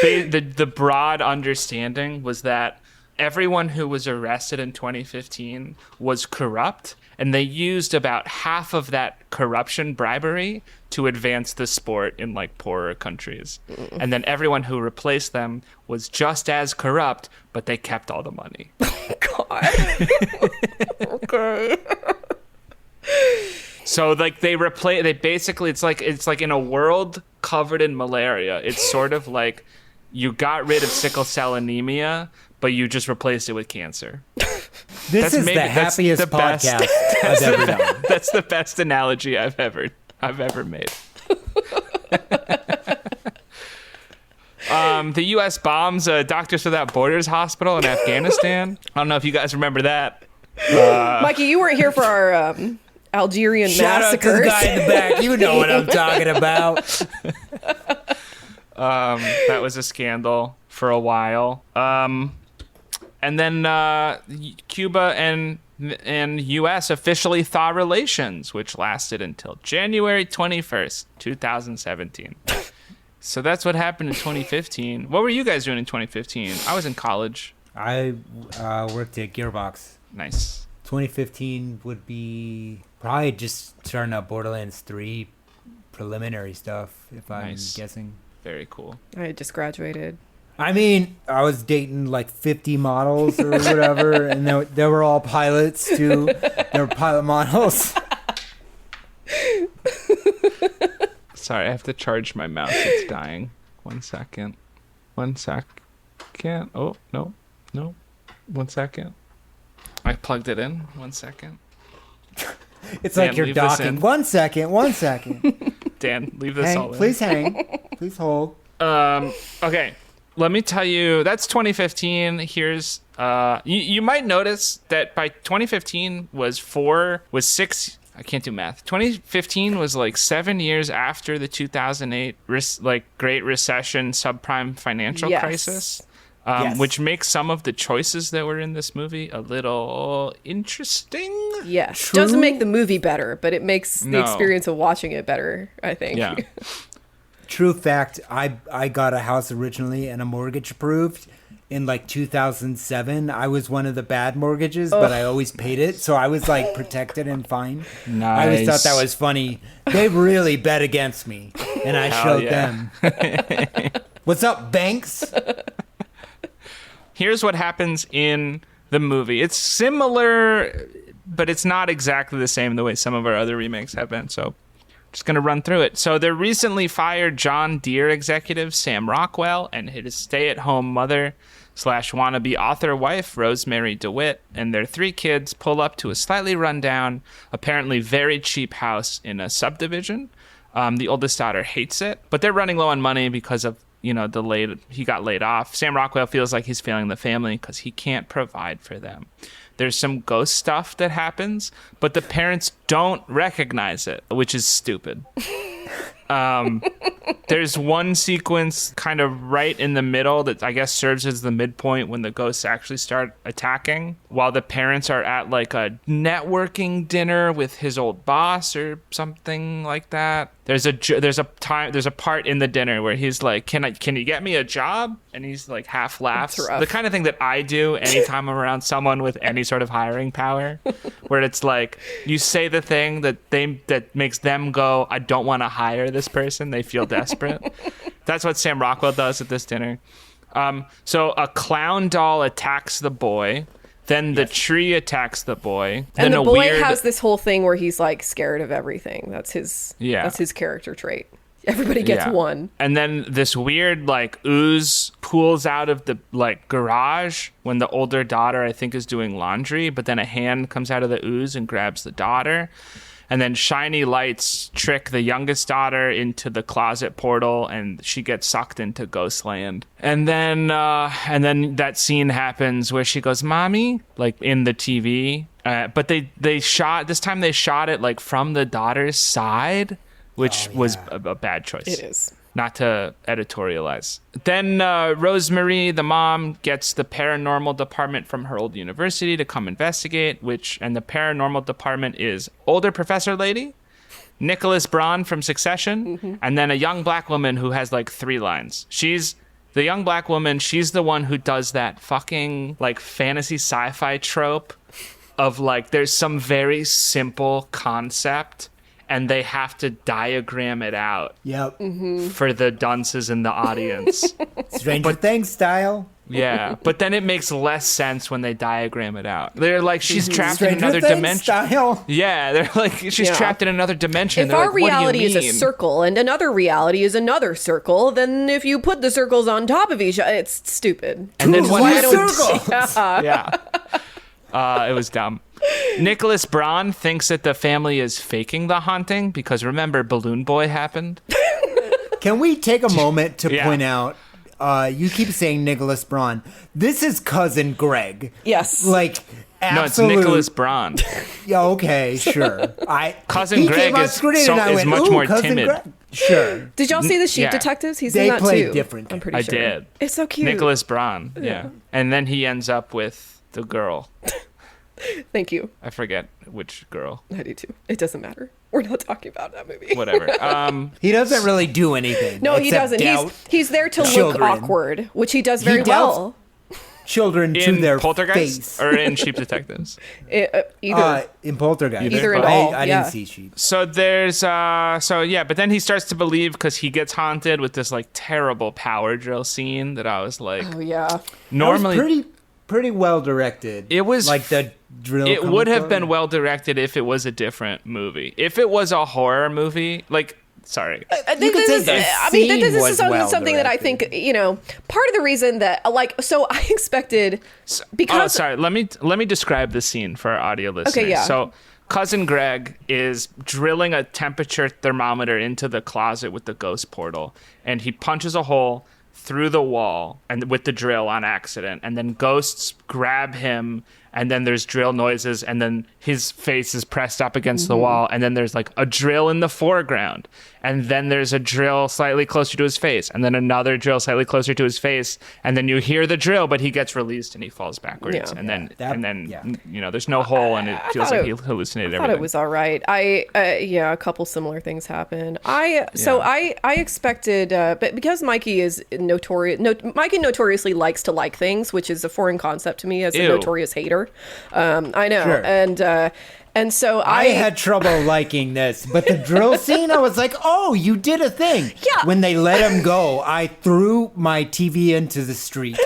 The broad understanding was that everyone who was arrested in 2015 was corrupt, and they used about half of that corruption bribery to advance the sport in like poorer countries. And then everyone who replaced them was just as corrupt, but they kept all the money.
God. Okay.
So like they basically it's like in a world covered in malaria. It's sort of like you got rid of sickle cell anemia, but you just replaced it with cancer.
This is the happiest podcast I've ever done.
That's the best analogy I've ever made. The U.S. bombs Doctors Without Borders hospital in Afghanistan. I don't know if you guys remember that.
Mikey, you weren't here for our Algerian
Shout
massacres.
out to the guy in the back. You know what I'm talking about.
That was a scandal for a while. And then Cuba and U.S. officially thaw relations, which lasted until January 21st, 2017. So that's what happened in 2015. What were you guys doing in 2015? I was in college.
I worked at Gearbox.
Nice.
2015 would be probably just starting up Borderlands 3 preliminary stuff, if I'm guessing.
Very cool.
I had just graduated.
I mean, I was dating like 50 models or whatever, and they were all pilots too. They were pilot models.
Sorry, I have to charge my mouse. It's dying. 1 second. 1 sec. Can't. Oh, no. 1 second. I plugged it in. 1 second.
It's
Dan,
like you're
leave this
docking.
in.
1 second. 1 second.
Dan, leave this all
Hang,
in.
please hang. Please hold.
Okay, let me tell you. That's 2015. Here's you might notice that by 2015 was 6. I can't do math. 2015 was like 7 years after the 2008 Great Recession, subprime financial
Yes.
crisis.
Yes.
Which makes some of the choices that were in this movie a little interesting.
Yes.
True.
Doesn't make the movie better, but it makes the
No.
experience of watching it better, I think.
Yeah.
True fact, I got a house originally and a mortgage approved in like 2007. I was one of the bad mortgages, but I always paid it. So I was like protected and fine. I always thought that was funny. They really bet against me and I showed
yeah.
them. What's up, banks?
Here's what happens in the movie. It's similar, but it's not exactly the same the way some of our other remakes have been. So just going to run through it. So the recently fired John Deere executive, Sam Rockwell, and his stay-at-home mother / wannabe author wife, Rosemary DeWitt, and their 3 kids pull up to a slightly rundown, apparently very cheap house in a subdivision. The oldest daughter hates it, but they're running low on money because of he got laid off. Sam Rockwell feels like he's failing the family because he can't provide for them. There's some ghost stuff that happens, but the parents don't recognize it, which is stupid. There's one sequence kind of right in the middle that I guess serves as the midpoint when the ghosts actually start attacking, while the parents are at like a networking dinner with his old boss or something like that. There's a part in the dinner where he's like, can you get me a job? And he's like half laughs.
That's rough.
The kind of thing that I do anytime I'm around someone with any sort of hiring power, where it's like you say the thing that makes them go, I don't want to hire this person. They feel desperate. That's what Sam Rockwell does at this dinner. So a clown doll attacks the boy. Then the tree attacks the boy.
And
then
the boy has this whole thing where he's like scared of everything. That's his character trait. Everybody gets one.
And then this weird like ooze pools out of the like garage when the older daughter I think is doing laundry, but then a hand comes out of the ooze and grabs the daughter. And then shiny lights trick the youngest daughter into the closet portal, and she gets sucked into Ghostland. And then that scene happens where she goes, "Mommy," like in the TV. But they shot it like from the daughter's side, which was a bad choice.
It is.
Not to editorialize. Then Rosemary, the mom, gets the paranormal department from her old university to come investigate, and the paranormal department is older professor lady, Nicholas Braun from Succession, and then a young black woman who has like 3 lines. She's the young black woman. She's the one who does that fucking like fantasy sci-fi trope of like there's some very simple concept and they have to diagram it out for the dunces in the audience.
Stranger Things style.
Yeah, but then it makes less sense when they diagram it out. They're like, she's trapped in
Stranger
another
Things
dimension.
style.
Yeah, they're like, she's trapped in another dimension.
If
They're
our
like, what do you
reality is a
mean?
circle and another reality is another circle, then if you put the circles on top of each other, it's stupid.
And then what happens?
circles.
Yeah. It was dumb. Nicholas Braun thinks that the family is faking the haunting because remember, Balloon Boy happened.
Can we take a moment to
Yeah.
point out, you keep saying Nicholas Braun. This is cousin Greg.
Yes.
Like,
No, it's
absolute.
Nicholas Braun.
Yeah, okay, sure.
Cousin
he
Greg
came on
is
screen
so-
and I
is
went,
much
"Ooh,
more
cousin
timid."
Greg." Sure.
Did y'all see the Sheep
Yeah.
Detectives? He's
They
in that
play
too.
different
I'm pretty
I
sure.
did.
It's so cute.
Nicholas Braun. Yeah. And then he ends up with the girl.
Thank you.
I forget which girl.
I do too. It doesn't matter. We're not talking about that movie.
Whatever.
He doesn't really do anything.
No, he
except
doesn't.
doubt
He's there to look
children.
awkward, which he does very
doubts
well.
children to
In
their
Poltergeist
face.
or in Sheep Detectives?
Either.
In Poltergeist.
Either and
I,
all,
I
yeah.
didn't see sheep.
So there's but then he starts to believe because he gets haunted with this like terrible power drill scene that I was like,
Oh yeah.
normally
That was pretty well directed.
It was
like the drill.
it
coming
would have
from-
been well directed if it was a different movie. If it was a horror movie, like Sorry.
You could say the
I mean, this
scene
is
was well
something that I think,
directed.
you know, part of the reason that, like, so I part of the reason that, like, so I expected, because...
Oh, sorry. Let me describe the scene for our audio listeners.
Okay, yeah.
So Cousin Greg is drilling a temperature thermometer into the closet with the ghost portal, and he punches a hole through the wall and with the drill on accident, and then ghosts grab him, and then there's drill noises, and then his face is pressed up against the wall, and then there's like a drill in the foreground, and then there's a drill slightly closer to his face, and then another drill slightly closer to his face, and then you hear the drill, but he gets released and he falls backwards,
Yeah.
and then
Yeah.
you know, there's no hole, and it feels like he hallucinated
I
everything.
thought it was all right. A couple similar things happened. I expected, but because Mikey is Mikey notoriously likes to like things, which is a foreign concept to me as a
Ew.
notorious hater. I know,
Sure.
and so
I had trouble liking this, but the drill scene, I was like, oh, you did a thing.
Yeah.
When they let him go, I threw my TV into the street.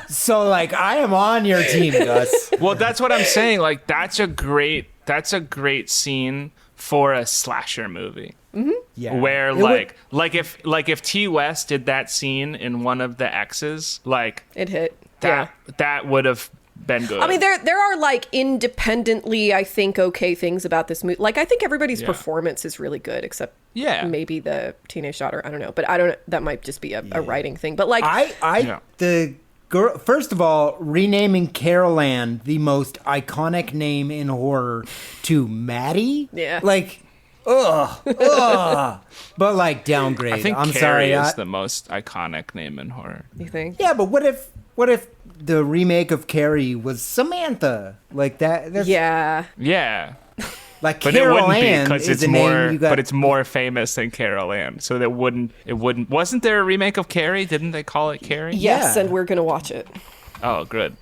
So, like, I am on your team, Gus.
Well, that's what I'm saying. Like, that's a great scene for a slasher movie.
Yeah.
Where
It would-
if T West did that scene in one of the X's, like
it hit.
that would have been good.
I mean, there are, like, independently, I think, okay things about this movie. Like, I think everybody's performance is really good, except maybe the teenage daughter. I don't know, but I don't. That might just be a writing thing. But, like,
the girl. First of all, renaming Carol Ann, the most iconic name in horror, to Maddie.
Yeah.
Like, ugh. But, like, downgrade.
I think
I'm
Carrie
sorry.
is the most iconic name in horror.
you think?
Yeah, but what if the remake of Carrie was Samantha? Like that? That's,
Yeah.
Yeah.
Like
But
Carol
it wouldn't be
Ann
because
is
it's
a
more.
name you got.
But it's more famous than Carol Ann, so that wouldn't. It wouldn't. Wasn't there a remake of Carrie? Didn't they call it Carrie?
Yes,
Yeah.
and we're gonna watch it.
Oh, good.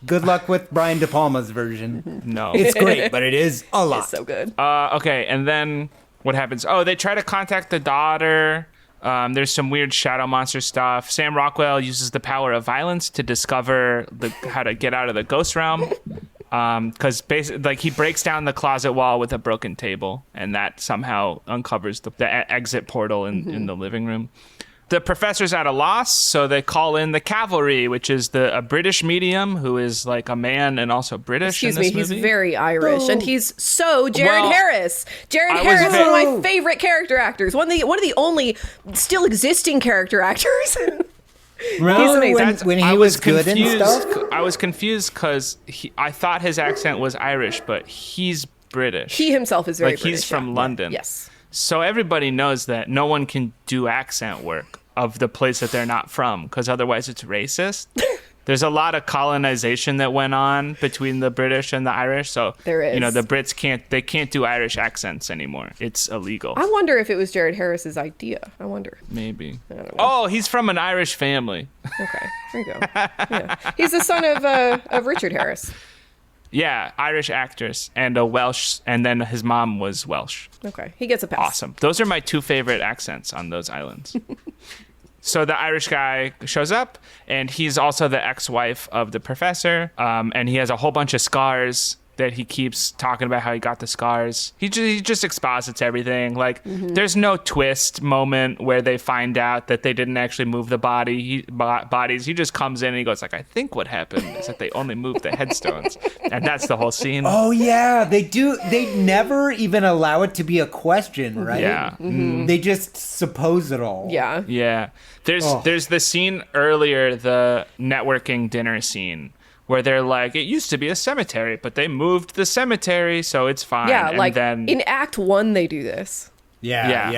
Good luck with Brian De Palma's version.
No.
It's great, but it is a lot.
It's so good.
Okay, and then what happens? Oh, they try to contact the daughter. There's some weird shadow monster stuff. Sam Rockwell uses the power of violence to discover how to get out of the ghost realm. Because basically, like, he breaks down the closet wall with a broken table, and that somehow uncovers the exit portal in the living room. The professor's at a loss, so they call in the cavalry, which is a British medium who is like a man and also British.
Excuse
in this
me, he's
movie.
very Irish, and he's Jared
Well,
Harris. Jared
I was
Harris,
ve-
one of my favorite character actors. One of the only still existing character actors.
Remember
amazing.
when he
I
was good and
confused-
stuff?
I was confused because I thought his accent was Irish, but he's British.
He himself is very
like he's
British,
from
yeah.
London.
Yes.
So everybody knows that no one can do accent work of the place that they're not from, because otherwise it's racist. There's a lot of colonization that went on between the British and the Irish, so
There is.
You know, the Brits can't do Irish accents anymore. It's illegal.
I wonder if it was Jared Harris's idea. I wonder.
Maybe.
don't know.
Oh, he's from an Irish family.
Okay, there you go. Yeah. He's the son of Richard Harris.
Yeah, Irish actress and a Welsh, and then his mom was Welsh.
Okay, he gets a pass.
Awesome. Those are my two favorite accents on those islands. So the Irish guy shows up, and he's also the ex-wife of the professor, and he has a whole bunch of scars that he keeps talking about how he got the scars. He just exposits everything. Like, there's no twist moment where they find out that they didn't actually move the bodies. He just comes in and he goes like, I think what happened is that they only moved the headstones. And that's the whole scene.
Oh yeah, they do. They never even allow it to be a question, right?
Yeah.
They just suppose it all.
Yeah.
Yeah. There's the scene earlier, the networking dinner scene, where they're like, it used to be a cemetery, but they moved the cemetery, so it's fine.
Yeah,
and
like
then,
in Act 1 they do this.
Yeah.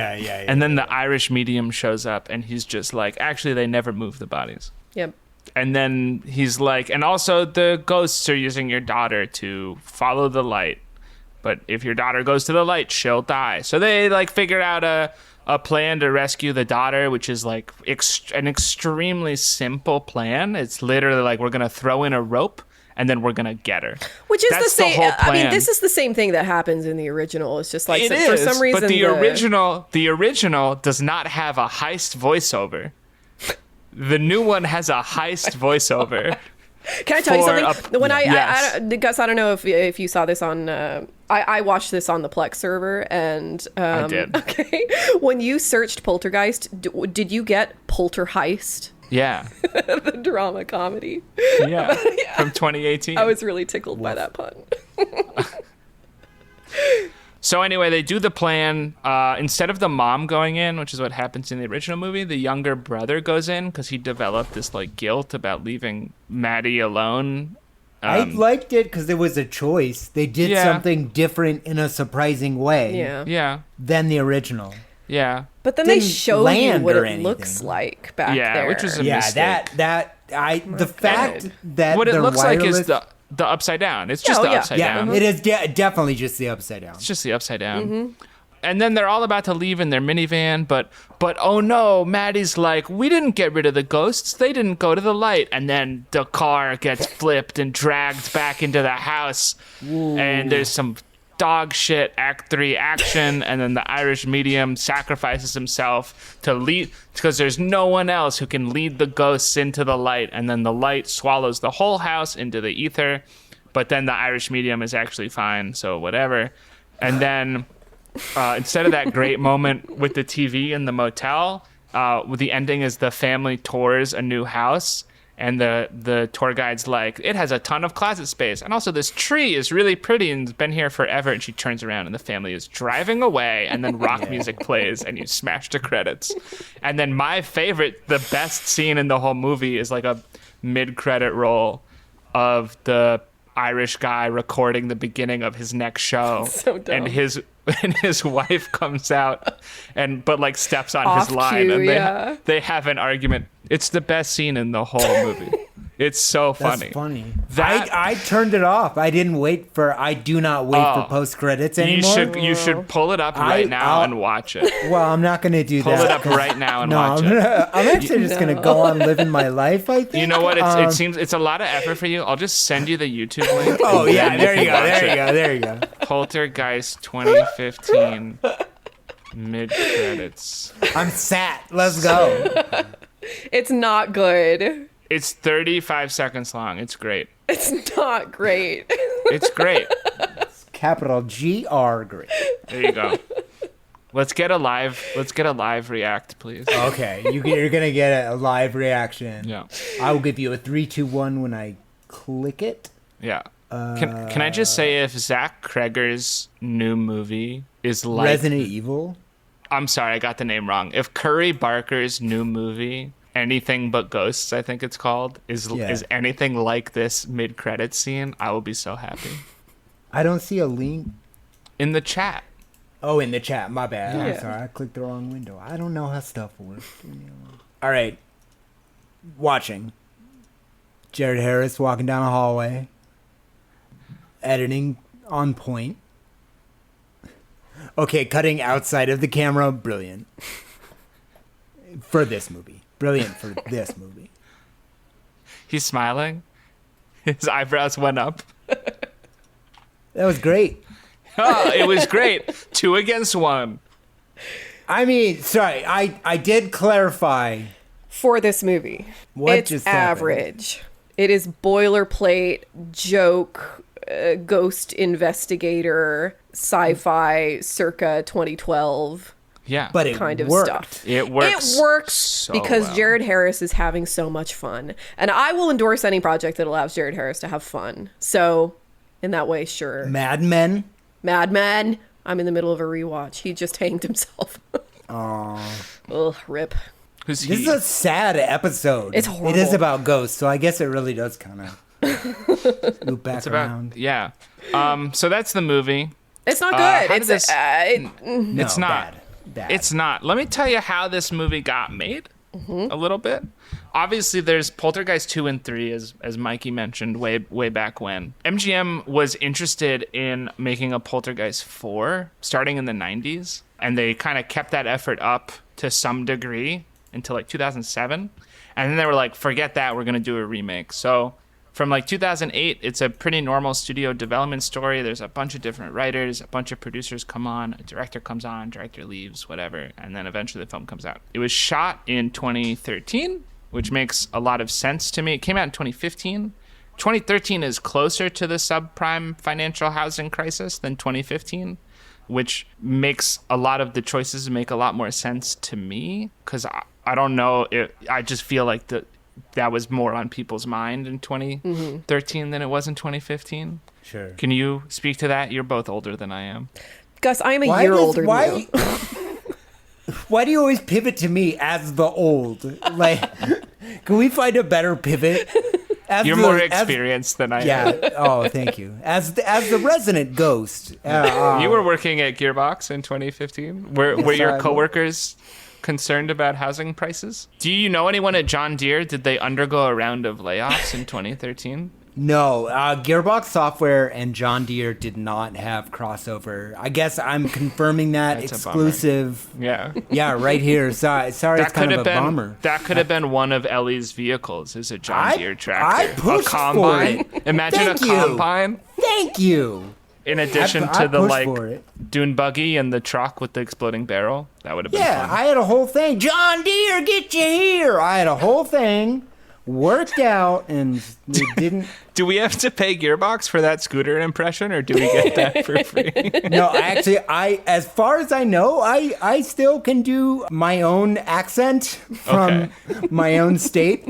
And then the Irish medium shows up, and he's just like, actually, they never moved the bodies.
Yep.
And then he's like, and also the ghosts are using your daughter to follow the light. But if your daughter goes to the light, she'll die. So they like figured out a plan to rescue the daughter, which is like an extremely simple plan. It's literally like, we're going to throw in a rope and then we're going to get her.
Which is
That's
the same.
whole
I mean,
plan.
this is the same thing that happens in the original. It's just like
It
for
is,
some reason.
but the original does not have a heist voiceover. The new one has a heist voiceover.
Can I tell you
For
something? When
yes.
Gus, I don't know if you saw this on. I watched this on the Plex server, and
I did.
Okay, when you searched Poltergeist, did you get Poltergeist,
Yeah.
the drama comedy?
Yeah. From 2018.
I was really tickled by that pun.
So anyway, they do the plan. Instead of the mom going in, which is what happens in the original movie, the younger brother goes in because he developed this like guilt about leaving Maddie alone.
I liked it because it was a choice. They did
Yeah.
something different in a surprising way
Yeah.
than the original.
Yeah.
But then they
Didn't
show you
land
what
or
it looks
anything.
like back
Yeah,
there.
which was a
Yeah,
mistake.
the fact that
What it
they're
looks
wireless,
like is the upside down. It's just
Oh,
the
yeah.
upside
yeah,
down.
it is definitely just the upside down.
It's just the upside down. And then they're all about to leave in their minivan, but oh no, Maddie's like, we didn't get rid of the ghosts. They didn't go to the light. And then the car gets flipped and dragged back into the house. And there's some dog shit Act 3 action. And then the Irish medium sacrifices himself to lead, because there's no one else who can lead the ghosts into the light. And then the light swallows the whole house into the ether. But then the Irish medium is actually fine, so whatever. And then instead of that great moment with the TV in the motel, the ending is the family tours a new house, and the tour guide's like, it has a ton of closet space, and also this tree is really pretty and it's been here forever. And she turns around and the family is driving away, and then rock music plays and you smash the credits. And then my favorite, the best scene in the whole movie is like a mid-credit roll of the Irish guy recording the beginning of his next show.
So dumb.
And his wife comes out but like steps on
Off
his line,
cue,
and
yeah.
they have an argument. It's the best scene in the whole movie. It's so
That's
funny.
funny.
That-
I turned it off. I do not wait for post credits anymore.
You should pull it up right now and watch it.
Well, I'm not going to do
Pull
that.
it up right now and
No,
watch
I'm,
it.
I'm actually just going to go on living my life, I think.
You know what? It seems it's a lot of effort for you. I'll just send you the YouTube link.
Oh,
and
yeah,
then
there you
can
go,
watch
there you
it.
go, there you go.
Poltergeist 2015 mid credits.
I'm sat. Let's go.
It's not good.
It's 35 seconds long. It's great.
It's not great.
It's great.
Capital GR great.
There you go. Let's get a live react, please.
Okay, you're going to get a live reaction.
Yeah.
I will give you a 3, 2, 1 when I click it.
Yeah. Can I just say, if Zach Kreger's new movie is like
Resident Evil.
I'm sorry, I got the name wrong. If Curry Barker's new movie, Anything But Ghosts, I think it's called, is anything like this mid-credits scene, I will be so happy.
I don't see a link.
In the chat.
Oh, in the chat. My bad. I'm
Yeah.
sorry. I clicked the wrong window. I don't know how stuff works. All right. Watching. Jared Harris walking down a hallway. Editing on point. Okay, cutting outside of the camera. Brilliant. For this movie. Brilliant for this movie.
He's smiling. His eyebrows went up.
That was great.
Oh, it was great. 2 against 1.
I mean, sorry. I did clarify.
For this movie,
What
it's
just happened?
average. It is boilerplate, joke, ghost investigator, sci-fi, circa 2012
Yeah.
But it
kind of
worked.
stuff.
it works.
It works
so
because
well.
Jared Harris is having so much fun. And I will endorse any project that allows Jared Harris to have fun. So, in that way, sure.
Mad Men.
Mad Men. I'm in the middle of a rewatch. He just hanged himself.
Aw.
Ugh, rip.
Who's
This
he?
is a sad episode.
It's
It is
horrible.
about ghosts, so I guess it really does kind of loop back
It's about
around.
yeah. So that's the movie.
It's not
how
good.
did
It's
this-
No,
It's not.
Bad.
It's not. Let me tell you how this movie got made a little bit. Obviously, there's Poltergeist 2 and 3, as Mikey mentioned way back when. MGM was interested in making a Poltergeist 4 starting in the 90s, and they kind of kept that effort up to some degree until like 2007. And then they were like, forget that, we're going to do a remake. So from like 2008, it's a pretty normal studio development story. There's a bunch of different writers, a bunch of producers come on, a director comes on, director leaves, whatever, and then eventually the film comes out. It was shot in 2013, which makes a lot of sense to me. It came out in 2015, 2013 is closer to the subprime financial housing crisis than 2015, which makes a lot of the choices make a lot more sense to me, because I don't know. I just feel like that was more on people's mind in 2013 than it was in 2015.
Sure.
Can you speak to that? You're both older than I am.
Gus, I am a year older than you.
Why do you always pivot to me as the old? Like, can we find a better pivot?
You're more experienced than I am.
Yeah. Oh, thank you. As the resident ghost.
You were working at Gearbox in 2015. Were your coworkers concerned about housing prices? Do you know anyone at John Deere? Did they undergo a round of layoffs in 2013?
No, Gearbox Software and John Deere did not have crossover. I guess I'm confirming that exclusive.
Yeah.
Yeah, right here. Sorry, it's kind of a bummer.
That could have been one of Ellie's vehicles, is a John Deere tractor.
I pushed
a combine.
for it.
Imagine
Thank
a combine.
Thank you.
In addition
I
to the
pushed
dune buggy and the truck with the exploding barrel, that would have been
Yeah,
fun.
I had a whole thing. John Deere, get you here. I had a whole thing worked out, and it didn't.
Do we have to pay Gearbox for that scooter impression, or do we get that for free?
No, actually, as far as I know, I still can do my own accent from my own state.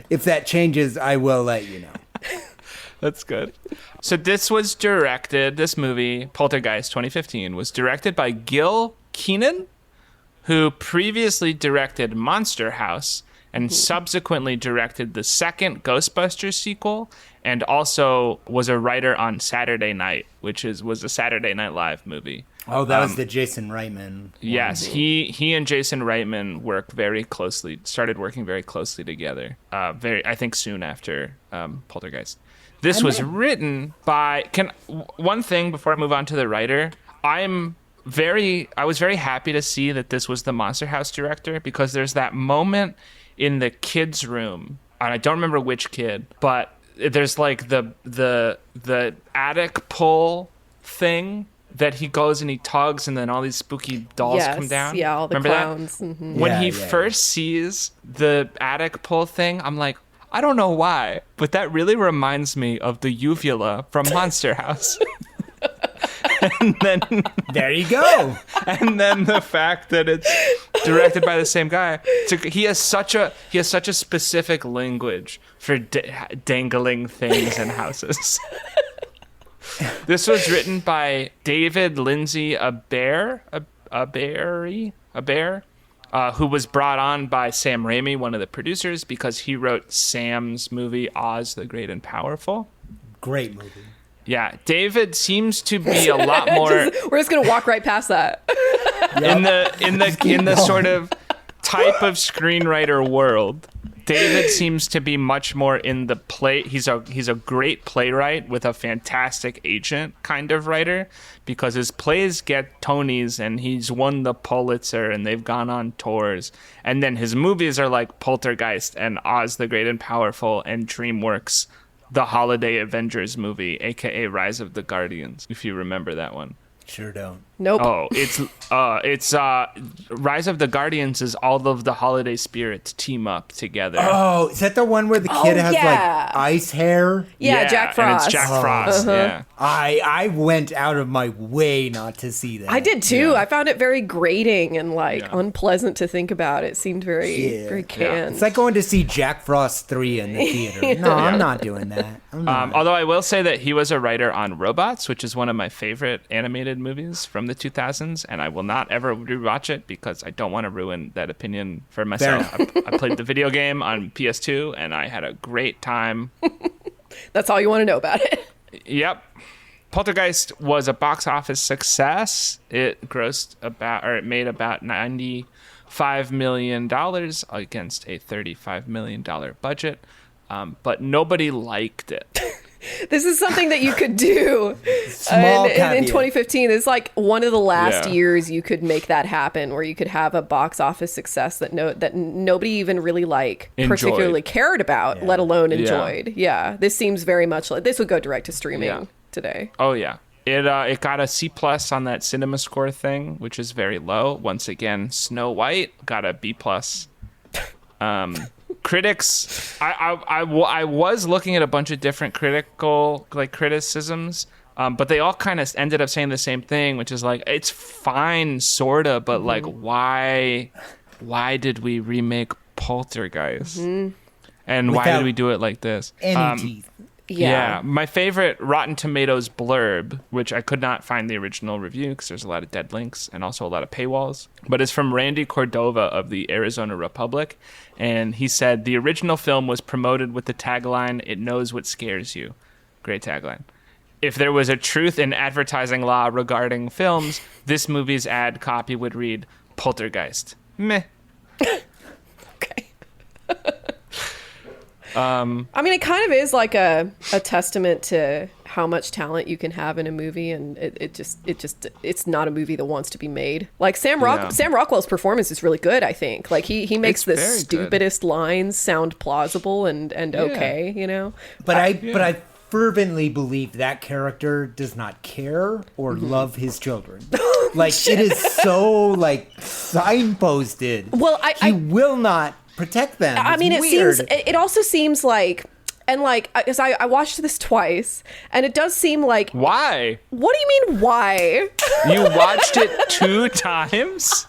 If that changes, I will let you know.
That's good. So this movie, Poltergeist 2015, was directed by Gil Keenan, who previously directed Monster House and subsequently directed the second Ghostbusters sequel, and also was a writer on Saturday Night, which was a Saturday Night Live movie.
Oh, that was the Jason Reitman one.
Yes, he and Jason Reitman started working very closely together, I think soon after Poltergeist. This was written by, one thing before I move on to the writer, I was very happy to see that this was the Monster House director, because there's that moment in the kids' room, and I don't remember which kid, but there's like the attic pull thing that he goes and he tugs, and then all these spooky dolls come down.
Yeah, all the
remember
clowns.
That?
Mm-hmm.
When he first sees the attic pull thing, I'm like, I don't know why, but that really reminds me of the uvula from Monster House. And then
there you go.
And then the fact that it's directed by the same guy. He has such a specific language for dangling things in houses. This was written by David Lindsay Abair, who was brought on by Sam Raimi, one of the producers, because he wrote Sam's movie Oz the Great and Powerful.
Great movie.
Yeah, David seems to be a lot more.
We're just gonna walk right past that.
in the sort of type of screenwriter world. David seems to be much more in the play. He's a great playwright with a fantastic agent kind of writer, because his plays get Tonys and he's won the Pulitzer and they've gone on tours. And then his movies are like Poltergeist and Oz the Great and Powerful and DreamWorks' The Holiday Avengers movie, aka Rise of the Guardians, if you remember that one.
Sure don't.
Nope.
Oh, it's Rise of the Guardians is all of the holiday spirits team up together.
Oh, is that the one where the kid has like ice hair?
Yeah, Jack Frost.
And it's Jack Frost. Yeah.
I went out of my way not to see that.
I did too. I found it very grating and unpleasant to think about. It seemed very canned.
It's like going to see Jack Frost 3 in the theater. No, I'm not doing that.
Although I will say that he was a writer on Robots, which is one of my favorite animated movies from the 2000s, and I will not ever rewatch it because I don't want to ruin that opinion for myself. I played the video game on PS2 and I had a great time.
That's all you want to know about it.
Yep. Poltergeist was a box office success. It made about $95 million against a $35 million budget, but nobody liked it.
This is something that you could do in 2015. It's like one of the last years you could make that happen, where you could have a box office success that nobody even really particularly cared about, let alone enjoyed. Yeah, this seems very much like this would go direct to streaming today.
Oh yeah, it got a C+ on that Cinema Score thing, which is very low. Once again, Snow White got a B+. critics, I was looking at a bunch of different critical criticisms, but they all kind of ended up saying the same thing, which is like, it's fine, sorta, but like, why did we remake Poltergeist? And why did we do it like this?
Any teeth.
Yeah, my favorite Rotten Tomatoes blurb, which I could not find the original review because there's a lot of dead links and also a lot of paywalls, but it's from Randy Cordova of the Arizona Republic, and he said, the original film was promoted with the tagline, "It knows what scares you." Great tagline. If there was a truth in advertising law regarding films, this movie's ad copy would read, "Poltergeist." Meh.
Okay. I mean, it kind of is like a testament to how much talent you can have in a movie, and it's not a movie that wants to be made. Like Sam Rockwell's performance is really good, I think. Like he makes the stupidest lines sound plausible and okay, you know.
But I fervently believe that character does not care or love his children. Like it is so like signposted.
Well,
he will not protect them.
I mean, it also seems like, and like, because I watched this twice, and it does seem like...
Why?
What do you mean, why?
You watched it 2 times?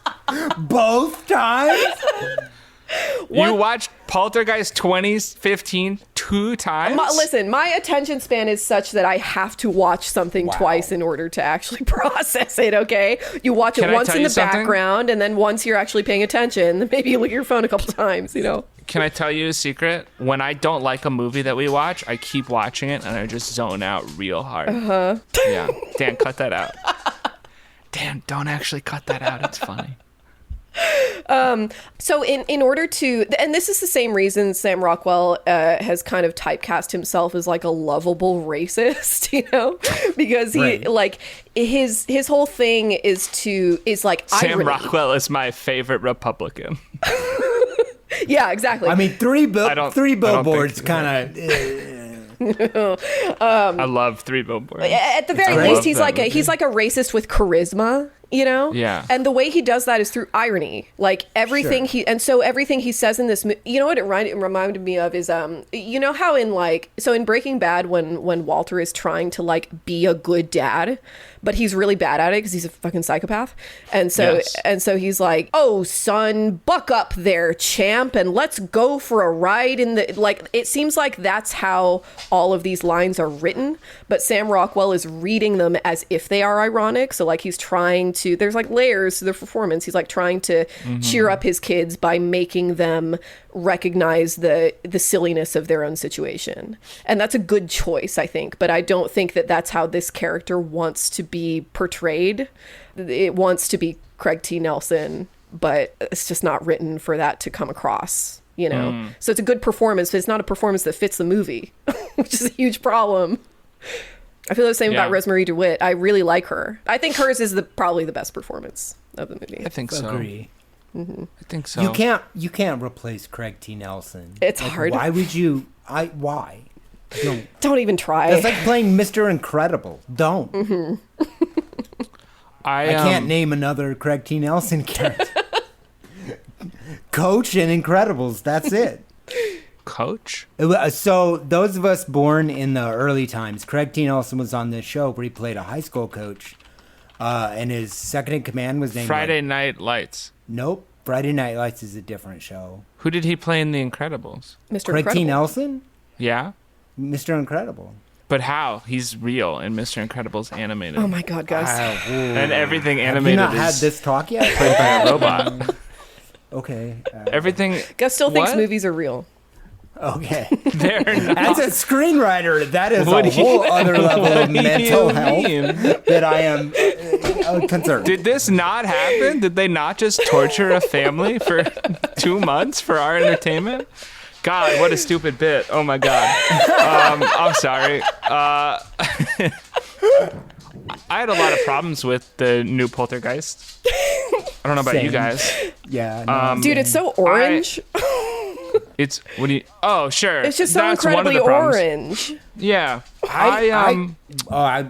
Both times?
You watched Poltergeist 2015 2 times?
Listen, my attention span is such that I have to watch something twice in order to actually process it, okay? You watch it once in the background, and then once you're actually paying attention, maybe you look at your phone a couple times, you know?
Can I tell you a secret? When I don't like a movie that we watch, I keep watching it, and I just zone out real hard. Uh-huh. Yeah. Dan, cut that out. Dan, don't actually cut that out. It's funny.
So in order to, and this is the same reason Sam Rockwell has kind of typecast himself as like a lovable racist, you know, because he like his whole thing is like
Sam
irony.
Rockwell is my favorite Republican.
Yeah, exactly.
I mean, three billboards kind of.
I love 3 Billboards.
At the very least, he's like a racist with charisma, you know?
Yeah.
And the way he does that is through irony. Like everything everything he says in this, you know what it reminded me of is, you know how in Breaking Bad when Walter is trying to like be a good dad, but he's really bad at it because he's a fucking psychopath. And so he's like, "Oh, son, buck up there, champ, and let's go for a ride in the..." Like, it seems like that's how all of these lines are written, but Sam Rockwell is reading them as if they are ironic. So like he's trying to, there's like layers to the performance. He's like trying to cheer up his kids by making them recognize the silliness of their own situation. And that's a good choice, I think, but I don't think that that's how this character wants to be portrayed. It wants to be Craig T. Nelson, but it's just not written for that to come across, you know? So it's a good performance, but it's not a performance that fits the movie, which is a huge problem. I feel the same about Rosemary DeWitt. I really like her. I think hers is probably the best performance of the movie.
I think so.
Agree.
Mm-hmm.
I think so.
You can't replace Craig T. Nelson.
It's hard.
Why would you? Why?
Don't even try.
It's like playing Mr. Incredible. Don't.
Mm-hmm.
I can't name another Craig T. Nelson character. Coach and Incredibles. That's it.
Coach?
So those of us born in the early times, Craig T. Nelson was on this show where he played a high school coach, and his second in command was named
Friday Night Lights.
Nope. Friday Night Lights is a different show.
Who did he play in The Incredibles?
Mr.
Craig
Incredible.
T. Nelson?
Yeah?
Mr. Incredible.
But how? He's real in Mr. Incredible's animated.
Oh my God, guys.
And everything
Have
animated
you not had
is
this talk yet?
played by a robot.
Okay.
Everything...
Gus still thinks
What?
movies are real.
Okay.
They're not.
As a screenwriter, that is
What
a
do you-
whole other level
what
of
do you
mental health
mean?
that I am concerned.
Did this not happen? Did they not just torture a family for 2 months for our entertainment? God, what a stupid bit. Oh my God. I'm sorry. I had a lot of problems with the new Poltergeist. I don't know about you
Same.
guys.
Yeah. No,
Dude, it's so orange.
It's what do you? Oh, sure.
It's just so
That's one of
incredibly
the problems.
orange.
Yeah.
I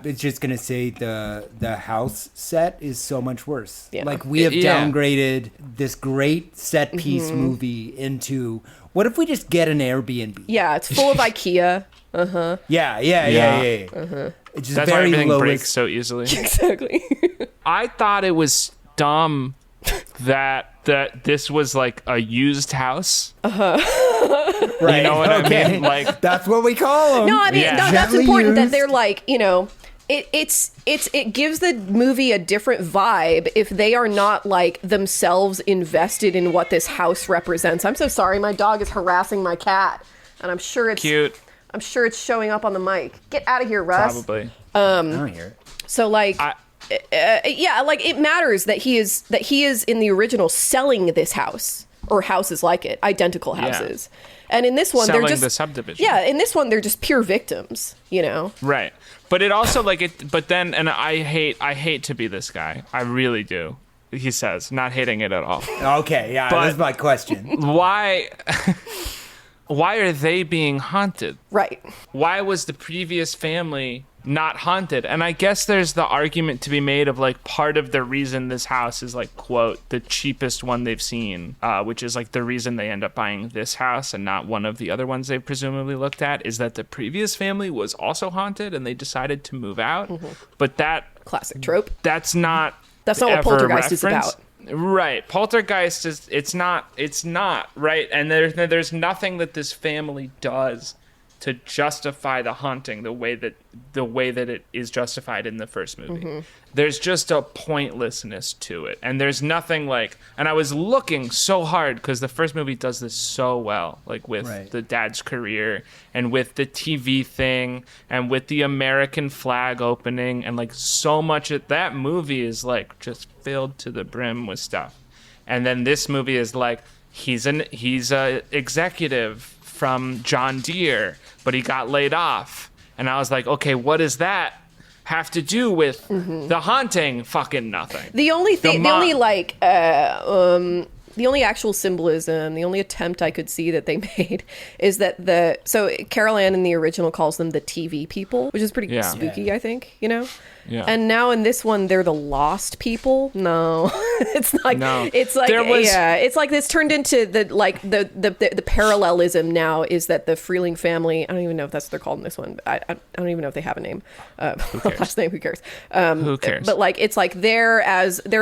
was just gonna say the house set is so much worse.
Yeah.
Like we have
Yeah.
downgraded this great set piece movie into What if we just get an Airbnb?
Yeah, it's full of IKEA.
Yeah. It's just
That's why
very
everything
low
breaks
risk.
so easily.
Exactly.
I thought it was dumb that this was like a used house.
Right.
You know what I mean? Like,
that's what we call them.
No, I mean,
Yeah.
no, that's
Gently
important that
used.
they're like, you know, it gives the movie a different vibe if they are not like themselves invested in what this house represents. I'm so sorry, my dog is harassing my cat, and I'm sure it's
cute,
I'm sure it's showing up on the mic. Get out of here, Russ.
probably.
I don't hear it.
So like, yeah, like it matters that he is in the original selling this house or houses like it, identical houses. And in this one,
Selling
they're just
the subdivision.
Yeah, in this one, they're just pure victims. You know.
Right. But it also like it. But then, and I hate to be this guy. I really do. He says, not hating it at all.
Okay, yeah,
But-
that's my question.
Why? Why are they being haunted?
Right.
Why was the previous family not haunted? And I guess there's the argument to be made of like part of the reason this house is like, quote, the cheapest one they've seen, which is like the reason they end up buying this house and not one of the other ones they've presumably looked at, is that the previous family was also haunted and they decided to move out. But
Classic trope.
that's not
That's not what
ever
Poltergeist is
referenced.
about.
Right. Poltergeist is it's not right. And there's nothing that this family does to justify the haunting the way that it is justified in the first movie. There's just a pointlessness to it. And there's nothing like, and I was looking so hard because the first movie does this so well, like with
Right.
the dad's career and with the TV thing and with the American flag opening, and like so much of that movie is like just filled to the brim with stuff. And then this movie is like, he's a executive from John Deere, but he got laid off. And I was like, okay, what does that have to do with the haunting? Fucking nothing.
The only thing, the
mom-
only like, the only actual symbolism, the only attempt I could see that they made is that so Carol Ann in the original calls them the TV people, which is pretty
Yeah.
spooky, I think, you know?
Yeah.
And now in this one, they're the lost people. No, it's like,
No.
it's like,
There was-
yeah, it's like this turned into the parallelism now is that the Freeling family, I don't even know if that's what they're called in this one, but I don't even know if they have a name. Last name, who cares?
Who cares?
But like, it's like they're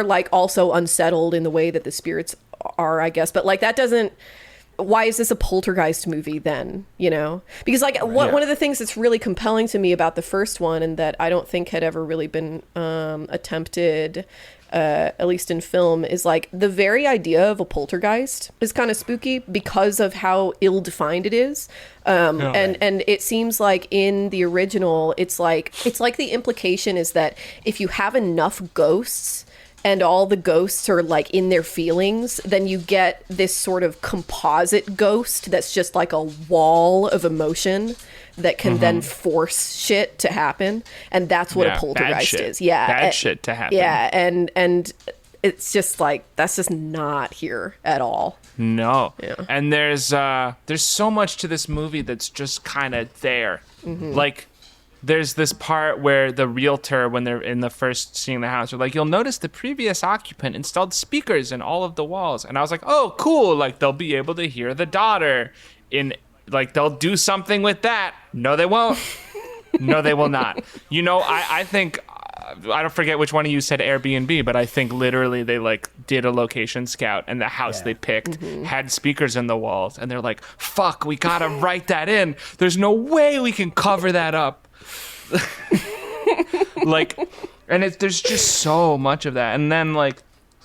like also unsettled in the way that the spirits are, I guess. But like, that doesn't, why is this a Poltergeist movie then, you know? Because like one of the things that's really compelling to me about the first one, and that I don't think had ever really been attempted, at least in film, is like the very idea of a poltergeist is kind of spooky because of how ill-defined it is. And it seems like in the original, it's like the implication is that if you have enough ghosts and all the ghosts are like in their feelings, then you get this sort of composite ghost that's just like a wall of emotion that can then force shit to happen. And that's what
Yeah,
a
bad
poltergeist
shit.
is. Yeah.
Bad shit to happen.
Yeah. And it's just like, that's just not here at all.
No.
Yeah.
And there's so much to this movie that's just kind of there. Like, there's this part where the realtor, when they're in the first seeing the house, are like, you'll notice the previous occupant installed speakers in all of the walls. And I was like, oh, cool. Like, they'll be able to hear the daughter in, like, they'll do something with that. No, they won't. No, they will not. You know, I think, I don't forget which one of you said Airbnb, but I think literally they like did a location scout and the house they picked had speakers in the walls. And they're like, fuck, we got to write that in. There's no way we can cover that up. Like, and there's just so much of that. And then like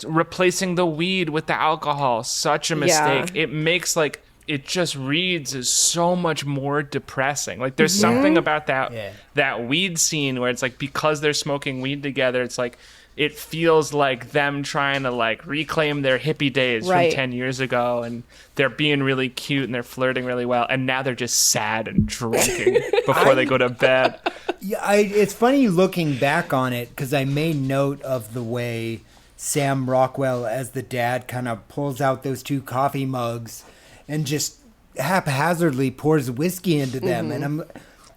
replacing the weed with the alcohol, such a mistake.
Yeah.
It makes like, it just reads as so much more depressing. Like there's something about that weed scene where it's like, because they're smoking weed together, it's like it feels like them trying to like reclaim their hippie days
Right.
from 10 years ago, and they're being really cute and they're flirting really well, and now they're just sad and drinking before they go to bed.
Yeah, it's funny looking back on it because I made note of the way Sam Rockwell as the dad kind of pulls out those two coffee mugs and just haphazardly pours whiskey into them. And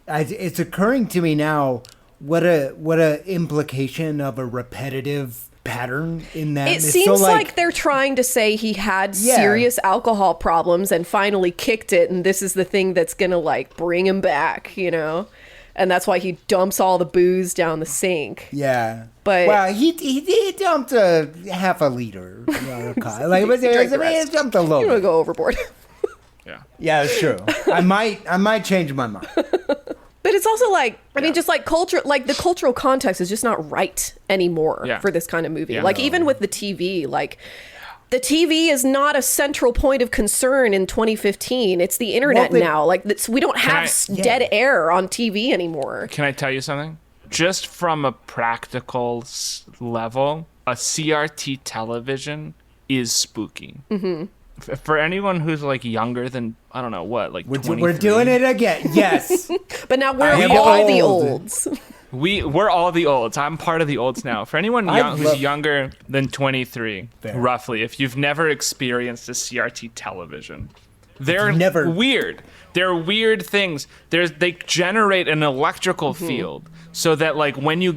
it's occurring to me now what a implication of a repetitive pattern in that.
It seems like they're trying to say he had serious alcohol problems and finally kicked it, and this is the thing that's gonna like bring him back, you know? And that's why he dumps all the booze down the sink.
Yeah.
But
well, he dumped a half a liter. Like he dumped a little.
You want to go overboard.
Yeah, it's true. I might change my mind.
But it's also like, I mean, just like culture, like the cultural context is just not right anymore for this kind of movie.
Yeah.
Like even with the TV, like the TV is not a central point of concern in 2015. It's the internet now. Like we don't have dead air on TV anymore.
Can I tell you something? Just from a practical level, a CRT television is spooky. Mm-hmm. For anyone who's like younger than, I don't know what, like 23.
We're doing it again. Yes.
But now we're all the olds.
We're all the olds. I'm part of the olds now. For anyone who's younger than 23, roughly, if you've never experienced a CRT television, they're weird. They're weird things. They generate an electrical field so that like when you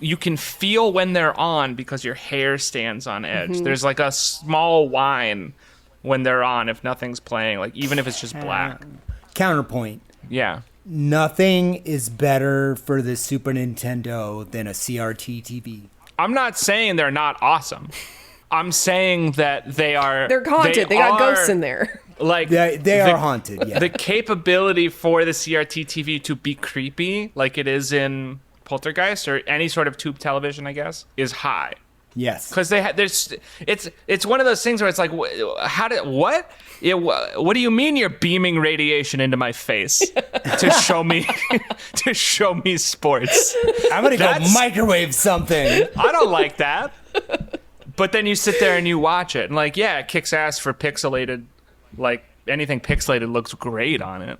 you can feel when they're on because your hair stands on edge. There's like a small whine when they're on if nothing's playing, like even if it's just black.
Counterpoint.
Yeah.
Nothing is better for the Super Nintendo than a CRT TV.
I'm not saying they're not awesome. I'm saying that they're haunted.
They got ghosts in there.
Like
they are haunted. Yeah.
The capability for the CRT TV to be creepy, like it is in Poltergeist or any sort of tube television, I guess, is high.
Yes,
because it's one of those things where it's like, what do you mean you're beaming radiation into my face to show me sports?
I'm gonna go microwave something.
I don't like that. But then you sit there and you watch it and like, yeah, it kicks ass for pixelated, like anything pixelated looks great on it.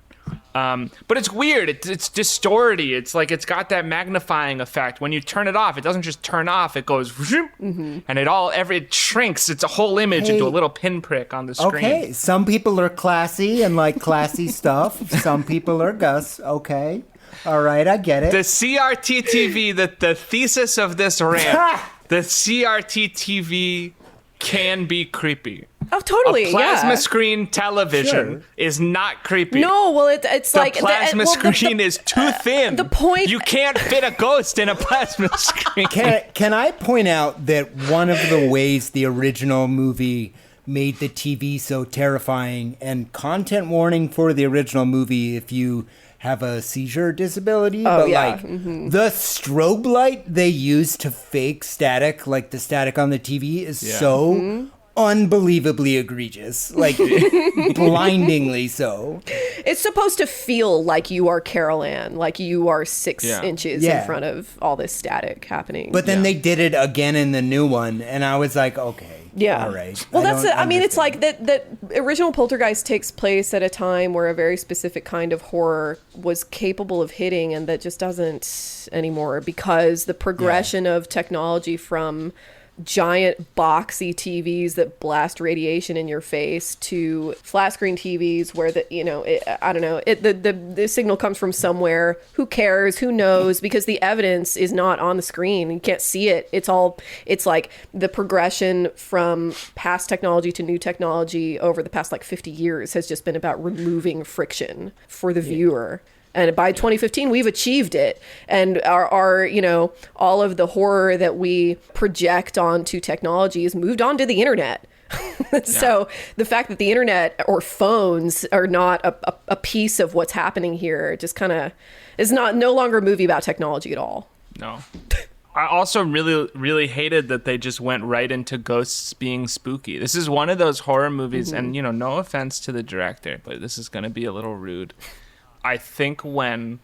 But it's weird. It's distorted. It's like it's got that magnifying effect. When you turn it off, it doesn't just turn off. It goes, and it shrinks. It's a whole image into a little pinprick on the screen.
Okay, some people are classy and like classy stuff. Some people are Gus. Okay, all right, I get it.
The CRT TV. The thesis of this rant. The CRT TV can be creepy.
Oh, totally.
A plasma screen television is not creepy.
No, well, it's
the
like
plasma screen is too thin.
The point,
you can't fit a ghost in a plasma screen.
Can I point out that one of the ways the original movie made the TV so terrifying, and content warning for the original movie if you have a seizure disability, the strobe light they use to fake static, like the static on the TV, is so unbelievably egregious, like blindingly so.
It's supposed to feel like you are Carol Ann, like you are 6 inches in front of all this static happening.
But then they did it again in the new one, and I was like, okay.
Yeah.
All right.
Well, I mean, it's like that original Poltergeist takes place at a time where a very specific kind of horror was capable of hitting, and that just doesn't anymore because the progression of technology from giant boxy TVs that blast radiation in your face to flat screen TVs where the signal comes from somewhere. Who cares? Who knows? Because the evidence is not on the screen. You can't see it. It's like the progression from past technology to new technology over the past like 50 years has just been about removing friction for the viewer. And by 2015, we've achieved it. And our all of the horror that we project onto technology has moved on to the internet. So the fact that the internet or phones are not a piece of what's happening here just kind of is no longer a movie about technology at all.
No. I also really, really hated that they just went right into ghosts being spooky. This is one of those horror movies, and no offense to the director, but this is going to be a little rude. I think a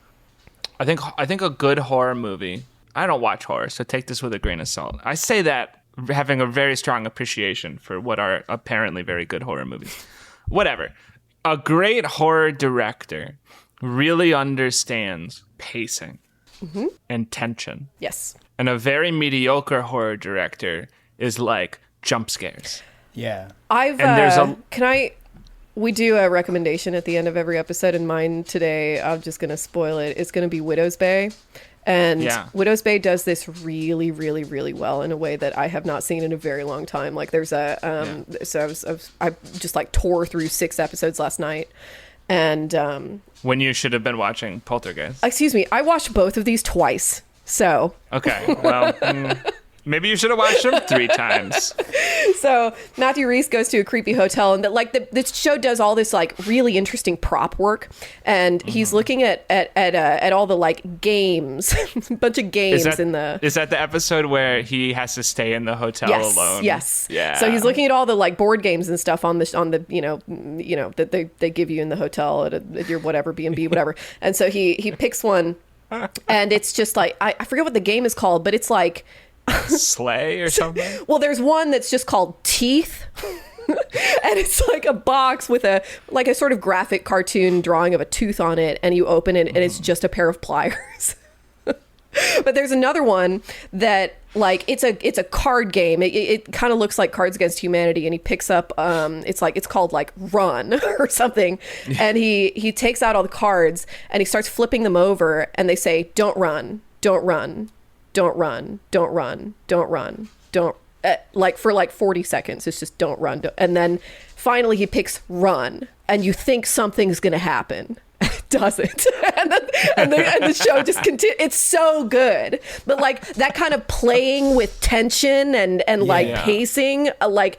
good horror movie, I don't watch horror, so take this with a grain of salt. I say that having a very strong appreciation for what are apparently very good horror movies. Whatever. A great horror director really understands pacing and tension.
Yes.
And a very mediocre horror director is like jump scares.
Yeah.
We do a recommendation at the end of every episode, and mine today, I'm just going to spoil it. It's going to be Widow's Bay. And
Yeah.
Widow's Bay does this really, really, really well in a way that I have not seen in a very long time. Like there's I just like tore through 6 episodes last night. And
When you should have been watching Poltergeist.
excuse me, I watched both of these twice. So
Okay, well, maybe you should have watched them 3 times.
So Matthew Rhys goes to a creepy hotel, and the show does all this like really interesting prop work, and he's looking at all the like games, a bunch of games
Is that the episode where he has to stay in the hotel alone?
Yes.
Yeah.
So he's looking at all the like board games and stuff on the you know that they give you in the hotel at your whatever B&B whatever, and so he picks one, and it's just like I forget what the game is called, but it's like.
Slay or something?
Well, there's one that's just called Teeth. And it's like a box with a sort of graphic cartoon drawing of a tooth on it, and you open it and it's just a pair of pliers. But there's another one that like it's a card game. It kind of looks like Cards Against Humanity, and he picks up it's called like Run or something, and he takes out all the cards and he starts flipping them over, and they say don't run, don't run. Don't run, don't run, don't run, don't, like for like 40 seconds. It's just don't run. And then finally he picks run, and you think something's going to happen. It doesn't. and the show just continues. It's so good. But like that kind of playing with tension and like pacing, like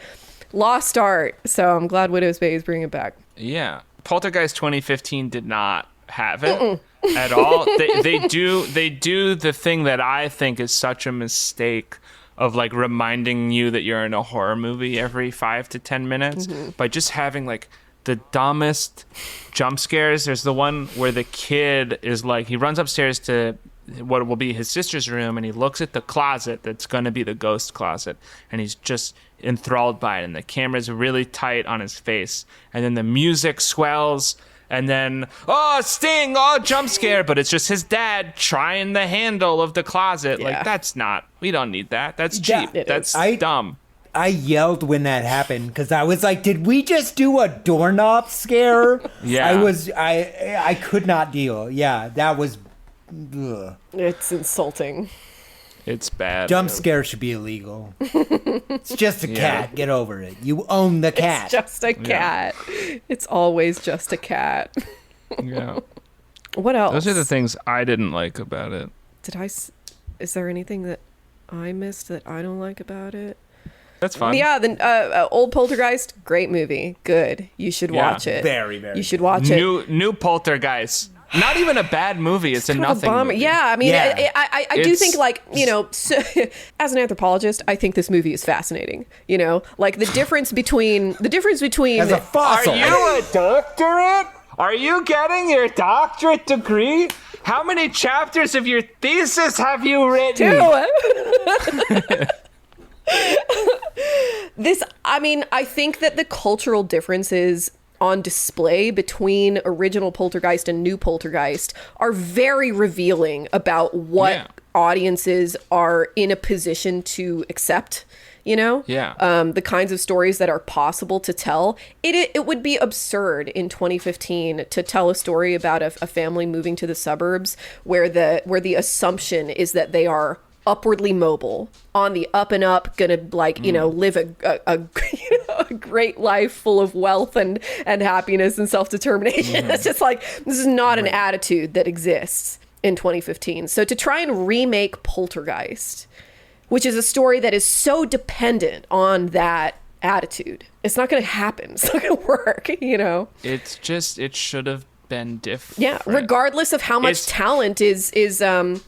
lost art. So I'm glad Widow's Bay is bringing it back.
Yeah. Poltergeist 2015 did not have it at all. They do the thing that I think is such a mistake of like reminding you that you're in a horror movie every 5 to 10 minutes by just having like the dumbest jump scares. There's the one where the kid is like, he runs upstairs to what will be his sister's room, and he looks at the closet that's going to be the ghost closet, and he's just enthralled by it, and the camera's really tight on his face, and then the music swells, and then sting, jump scare, but it's just his dad trying the handle of the closet. Like, we don't need that. That's cheap. That's dumb.
I yelled when that happened because I was like, did we just do a doorknob scare?
Yeah.
I could not deal. Yeah, that was ugh.
It's insulting.
It's bad.
Jump scare should be illegal. It's just a cat. Get over it. You own the cat.
It's just a cat. It's always just a cat.
Yeah.
What else?
Those are the things I didn't like about it.
Is there anything that I missed that I don't like about it?
That's fine.
Yeah, the old Poltergeist, great movie. Good. You should watch it.
Very, very.
You should watch it.
New Poltergeist. Not even a bad movie. It's a nothing movie.
Yeah, I mean,
Yeah.
I do think, like, you know, so, as an anthropologist, I think this movie is fascinating. You know, like the difference between
As a fossil.
Are you a doctorate? Are you getting your doctorate degree? How many chapters of your thesis have you written?
I think that the cultural differences on display between original Poltergeist and new Poltergeist are very revealing about what audiences are in a position to accept, you know?
Yeah.
The kinds of stories that are possible to tell. It would be absurd in 2015 to tell a story about a family moving to the suburbs where the assumption is that they are upwardly mobile, on the up and up, gonna live a great life full of wealth and happiness and self-determination. It's just like, this is not an attitude that exists in 2015. So to try and remake Poltergeist, which is a story that is so dependent on that attitude, it's not gonna happen. It's not gonna work, you know?
It's just, it should have been different.
Yeah, regardless of how much talent is evident,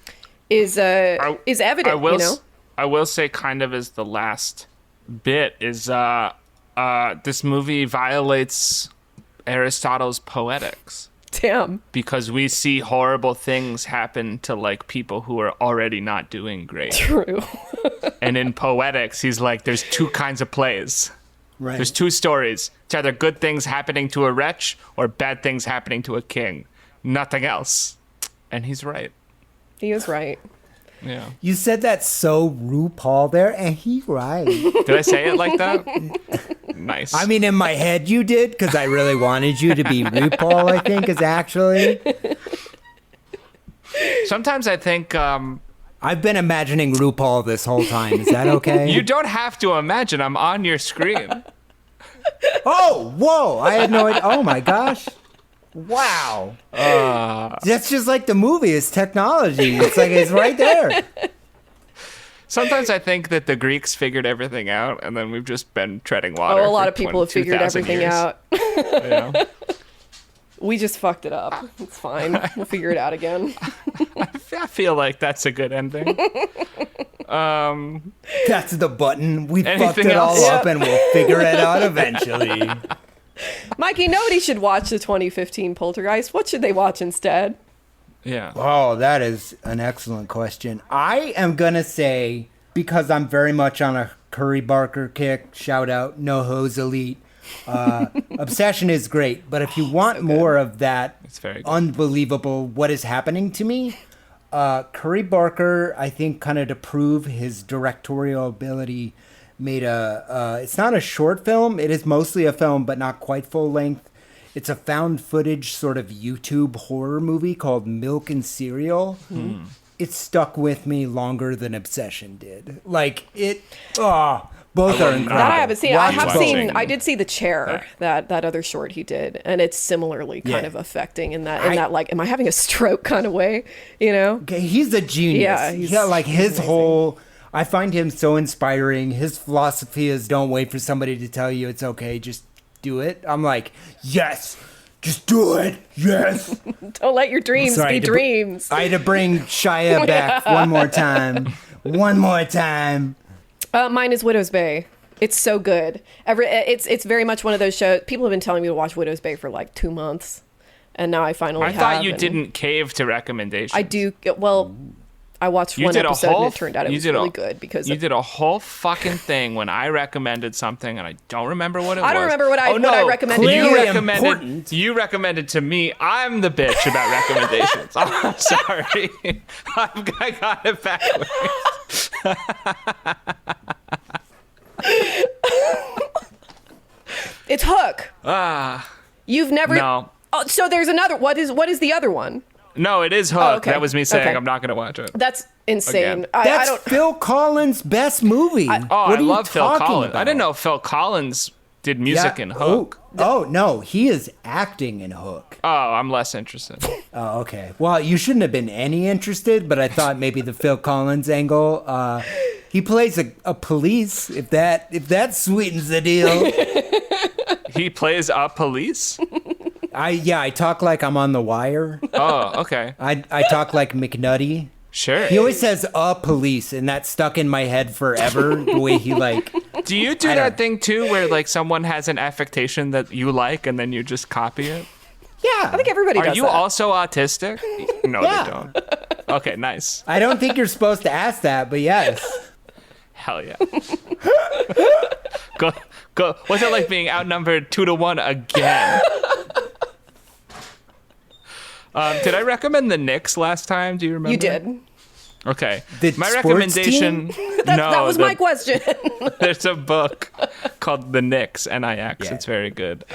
you know?
I will say, kind of as the last bit, is this movie violates Aristotle's Poetics.
Damn.
Because we see horrible things happen to like people who are already not doing great.
True.
And in Poetics, he's like, there's 2 kinds of plays.
Right.
There's 2 stories. It's either good things happening to a wretch or bad things happening to a king. Nothing else. And he's right.
He is right.
Yeah.
You said that so RuPaul there, and he's right.
Did I say it like that? Nice.
I mean, in my head you did, because I really wanted you to be RuPaul, I think, is actually.
Sometimes I think
I've been imagining RuPaul this whole time. Is that okay?
you don't have to imagine. I'm on your screen.
Oh, whoa! I had no idea. Oh my gosh! Wow. That's just like the movie. It's technology. It's like it's right there.
Sometimes I think that the Greeks figured everything out, and then we've just been treading water.
Oh, a lot
for
of people have figured
2,000
everything
years.
out.
Yeah.
We just fucked it up. It's fine. We'll figure it out again.
I feel like that's a good ending.
That's the button. We fucked
Anything
it all
else?
up, and we'll figure it out eventually.
Mikey, nobody should watch the 2015 Poltergeist. What should they watch instead?
Yeah.
Oh, that is an excellent question. I am gonna say, because I'm very much on a Curry Barker kick. Shout out, No Hose Elite. Obsession is great, but if you want more of that
It's very good.
unbelievable what is happening to me, Curry Barker, I think, kind of to prove his directorial ability, made it's not a short film. It is mostly a film, but not quite full length. It's a found footage sort of YouTube horror movie called Milk and Cereal. It stuck with me longer than Obsession did. Like it, both are incredible.
That I haven't seen. I
Watch
have
both.
seen. I did see The Chair, that other short he did, and it's similarly kind
Yeah.
of affecting in that like, am I having a stroke kind of way? You know?
Okay, he's a genius.
Yeah, he's
like his
amazing.
whole. I find him so inspiring. His philosophy is don't wait for somebody to tell you it's okay, just do it. I'm like, yes, just do it. Yes.
Don't let your dreams
Sorry,
be
to br-
dreams.
I had to bring Shia back one more time. One more time.
Mine is Widow's Bay. It's so good. It's very much one of those shows. People have been telling me to watch Widow's Bay for like 2 months, and now I finally
I
have.
thought you
and
didn't cave to recommendations.
I do. Well, I watched
You
one
did a
episode
whole.
and it turned out it
you
was
did
really
a,
good because
you did a whole fucking thing when I recommended something and I don't remember what it was.
I don't remember what I-
Oh,
what
no.
I recommended.
You
Clearly
recommended.
important.
You recommended to me. I'm the bitch about recommendations. I'm sorry. I got it backwards.
it's Hook. You've never.
No.
Oh, so there's another. What is the other one?
No, it is Hook.
Oh, okay.
That was me saying
Okay.
I'm not going to watch it.
That's insane.
Again.
I
That's
don't.
Phil Collins' best movie.
Oh,
what
I
are you
love Phil
talking
Collins.
about?
I didn't know Phil Collins did music in Hook.
Oh, no, he is acting in Hook.
Oh, I'm less interested.
Oh, okay. Well, you shouldn't have been any interested, but I thought maybe the Phil Collins angle. He plays a police. If that sweetens the deal.
He plays a police?
I talk like I'm on The Wire.
Oh, okay.
I talk like McNutty.
Sure.
He always says "a police," and that's stuck in my head forever. The way he like.
Do you do
I
that
don't-
thing too where like someone has an affectation that you like and then you just copy it?
Yeah.
I think everybody
Are
does
you
that.
also autistic? No,
Yeah.
they don't. Okay, nice.
I don't think you're supposed to ask that, but yes.
Hell yeah. Go. What's it like being outnumbered 2-1 again? Did I recommend the Knicks last time? Do you remember?
You did.
Okay.
The
My
sports
recommendation.
That was my question.
There's a book called The Knicks, N-I-X.
Yeah.
It's very good.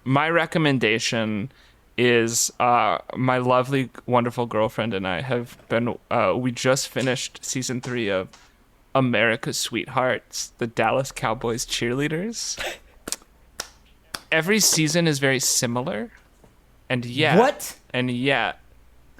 My recommendation is my lovely, wonderful girlfriend and I have been. We just finished season 3 of America's Sweethearts, the Dallas Cowboys cheerleaders. Every season is very similar, and yet
What?
And yet,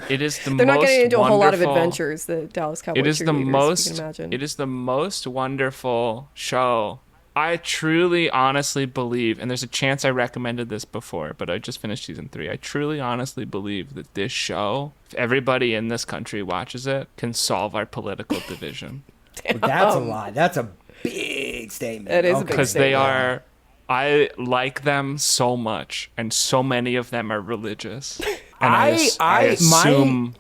it is the
They're
most
not getting into a whole lot of
wonderful-
adventures. The Dallas Cowboys.
It is the
cheerleaders, if you
most.
can imagine.
It is the most wonderful show. I truly, honestly believe, and there's a chance I recommended this before, but I just finished season 3. I truly, honestly believe that this show, if everybody in this country watches it, can solve our political division.
That's a lot. That's a big statement.
It is a big
Because they are. I like them so much, and so many of them are religious. And I assume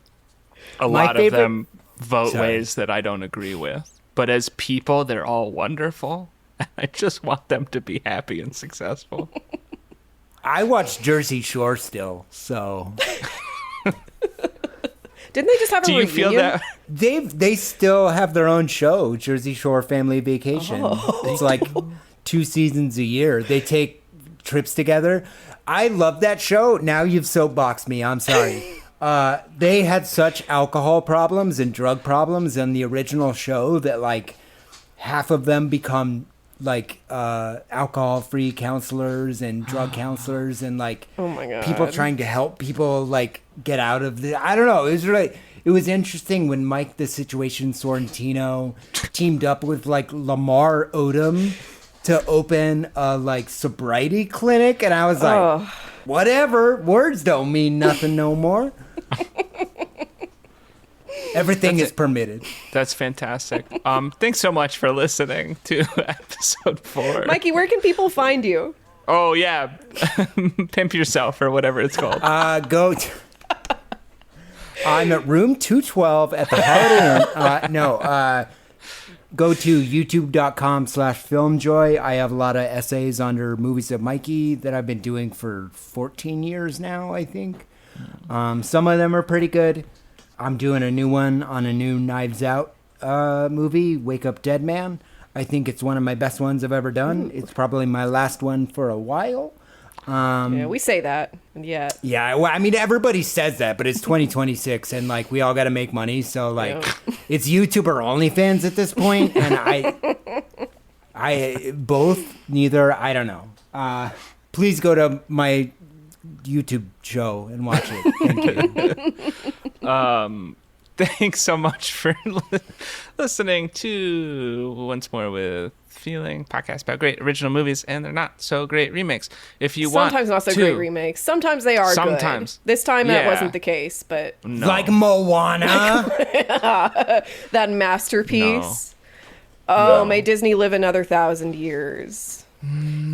a
my
lot
favorite-
of them vote
Sorry.
ways that I don't agree with. But as people, they're all wonderful. And I just want them to be happy and successful.
I watch Jersey Shore still, so
Didn't they just have a
Do you
reunion?
feel that?
they still have their own show, Jersey Shore Family Vacation. It's like 2 seasons a year. They take trips together. I love that show. Now you've soapboxed me. I'm sorry. they had such alcohol problems and drug problems in the original show that like half of them become like alcohol-free counselors and drug counselors and like
Oh my God.
people trying to help people like get out of the. I don't know. It was interesting when Mike the Situation Sorrentino teamed up with like Lamar Odom to open a like sobriety clinic, and I was like, whatever. Words don't mean nothing no more. Everything is permitted.
That's fantastic. Thanks so much for listening to episode 4.
Mikey, where can people find you?
Oh yeah, Pimp Yourself or whatever it's called.
I'm at room 212 at the Holiday Inn. Go to youtube.com/FilmJoy. I have a lot of essays under movies of Mikey that I've been doing for 14 years now, I think. Some of them are pretty good. I'm doing a new one on a new Knives Out movie, Wake Up Dead Man. I think it's one of my best ones I've ever done. It's probably my last one for a while.
Yeah, we say that. Yeah.
Yeah, well, I mean, everybody says that, but it's 2026, and like we all got to make money, so like it's YouTube or OnlyFans at this point, and I both, neither. I don't know. Please go to my YouTube show and watch it. Thank you.
Thanks so much for listening to Once More with Feeling, podcast about great original movies and they're not so great remakes. If you
Sometimes
want
not so great remakes. Sometimes they are
Sometimes.
good. This time that
Yeah.
wasn't the case, but
No.
Like Moana.
that masterpiece. Oh, may Disney live another 1,000 years.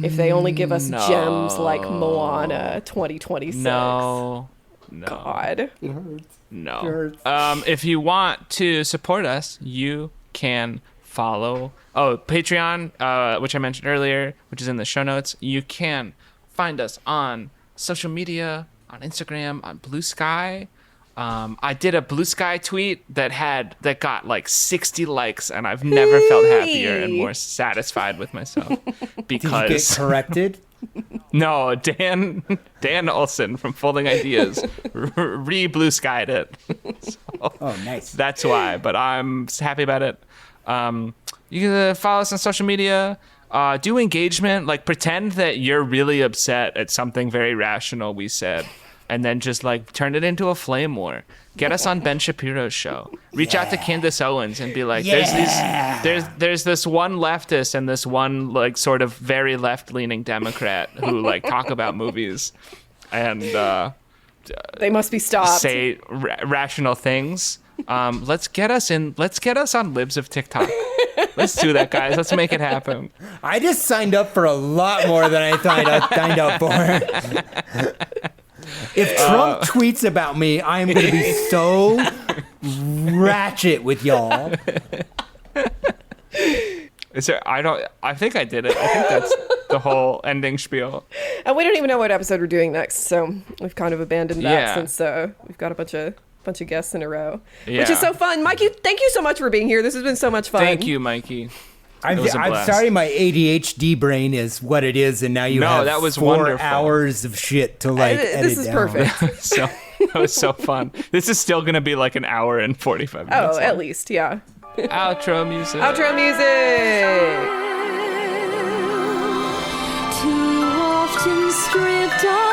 If they only give us gems like Moana 2026.
No.
God.
It hurts.
No.
It hurts.
If you want to support us, you can follow Patreon, which I mentioned earlier, which is in the show notes. You can find us on social media, on Instagram, on Blue Sky. I did a Blue Sky tweet that got like 60 likes, and I've never felt happier and more satisfied with myself
Did you get
because
corrected?
no, Dan Olson from Folding Ideas re-Blue Skied it.
Oh, nice.
That's why, but I'm happy about it. You can follow us on social media. Do engagement, like pretend that you're really upset at something very rational we said, and then just like turn it into a flame war. Get us on Ben Shapiro's show. Reach out to Candace Owens and be like, there's this one leftist and this one like sort of very left-leaning Democrat who like talk about movies and
They must be stopped.
say rational things. Let's get us on Libs of TikTok. Let's do that, guys. Let's make it happen.
I just signed up for a lot more than I thought I signed up for. If Trump tweets about me, I am going to be so ratchet with y'all.
I think I did it. I think that's the whole ending spiel.
And we don't even know what episode we're doing next, so we've kind of abandoned that
Yeah.
since we've got a bunch of guests in a row, which
Yeah.
is so fun. Mikey, thank you so much for being here. This has been so much fun.
Thank you, Mikey.
I'm
was a blast.
sorry my ADHD brain is what it is, and now you have
that was
4
wonderful.
hours of shit to like edit
This is
down.
perfect.
So that was so fun. This is still gonna be like an hour and 45 minutes.
Oh, at least, yeah.
Outro music.
Outro music.
Too often stripped of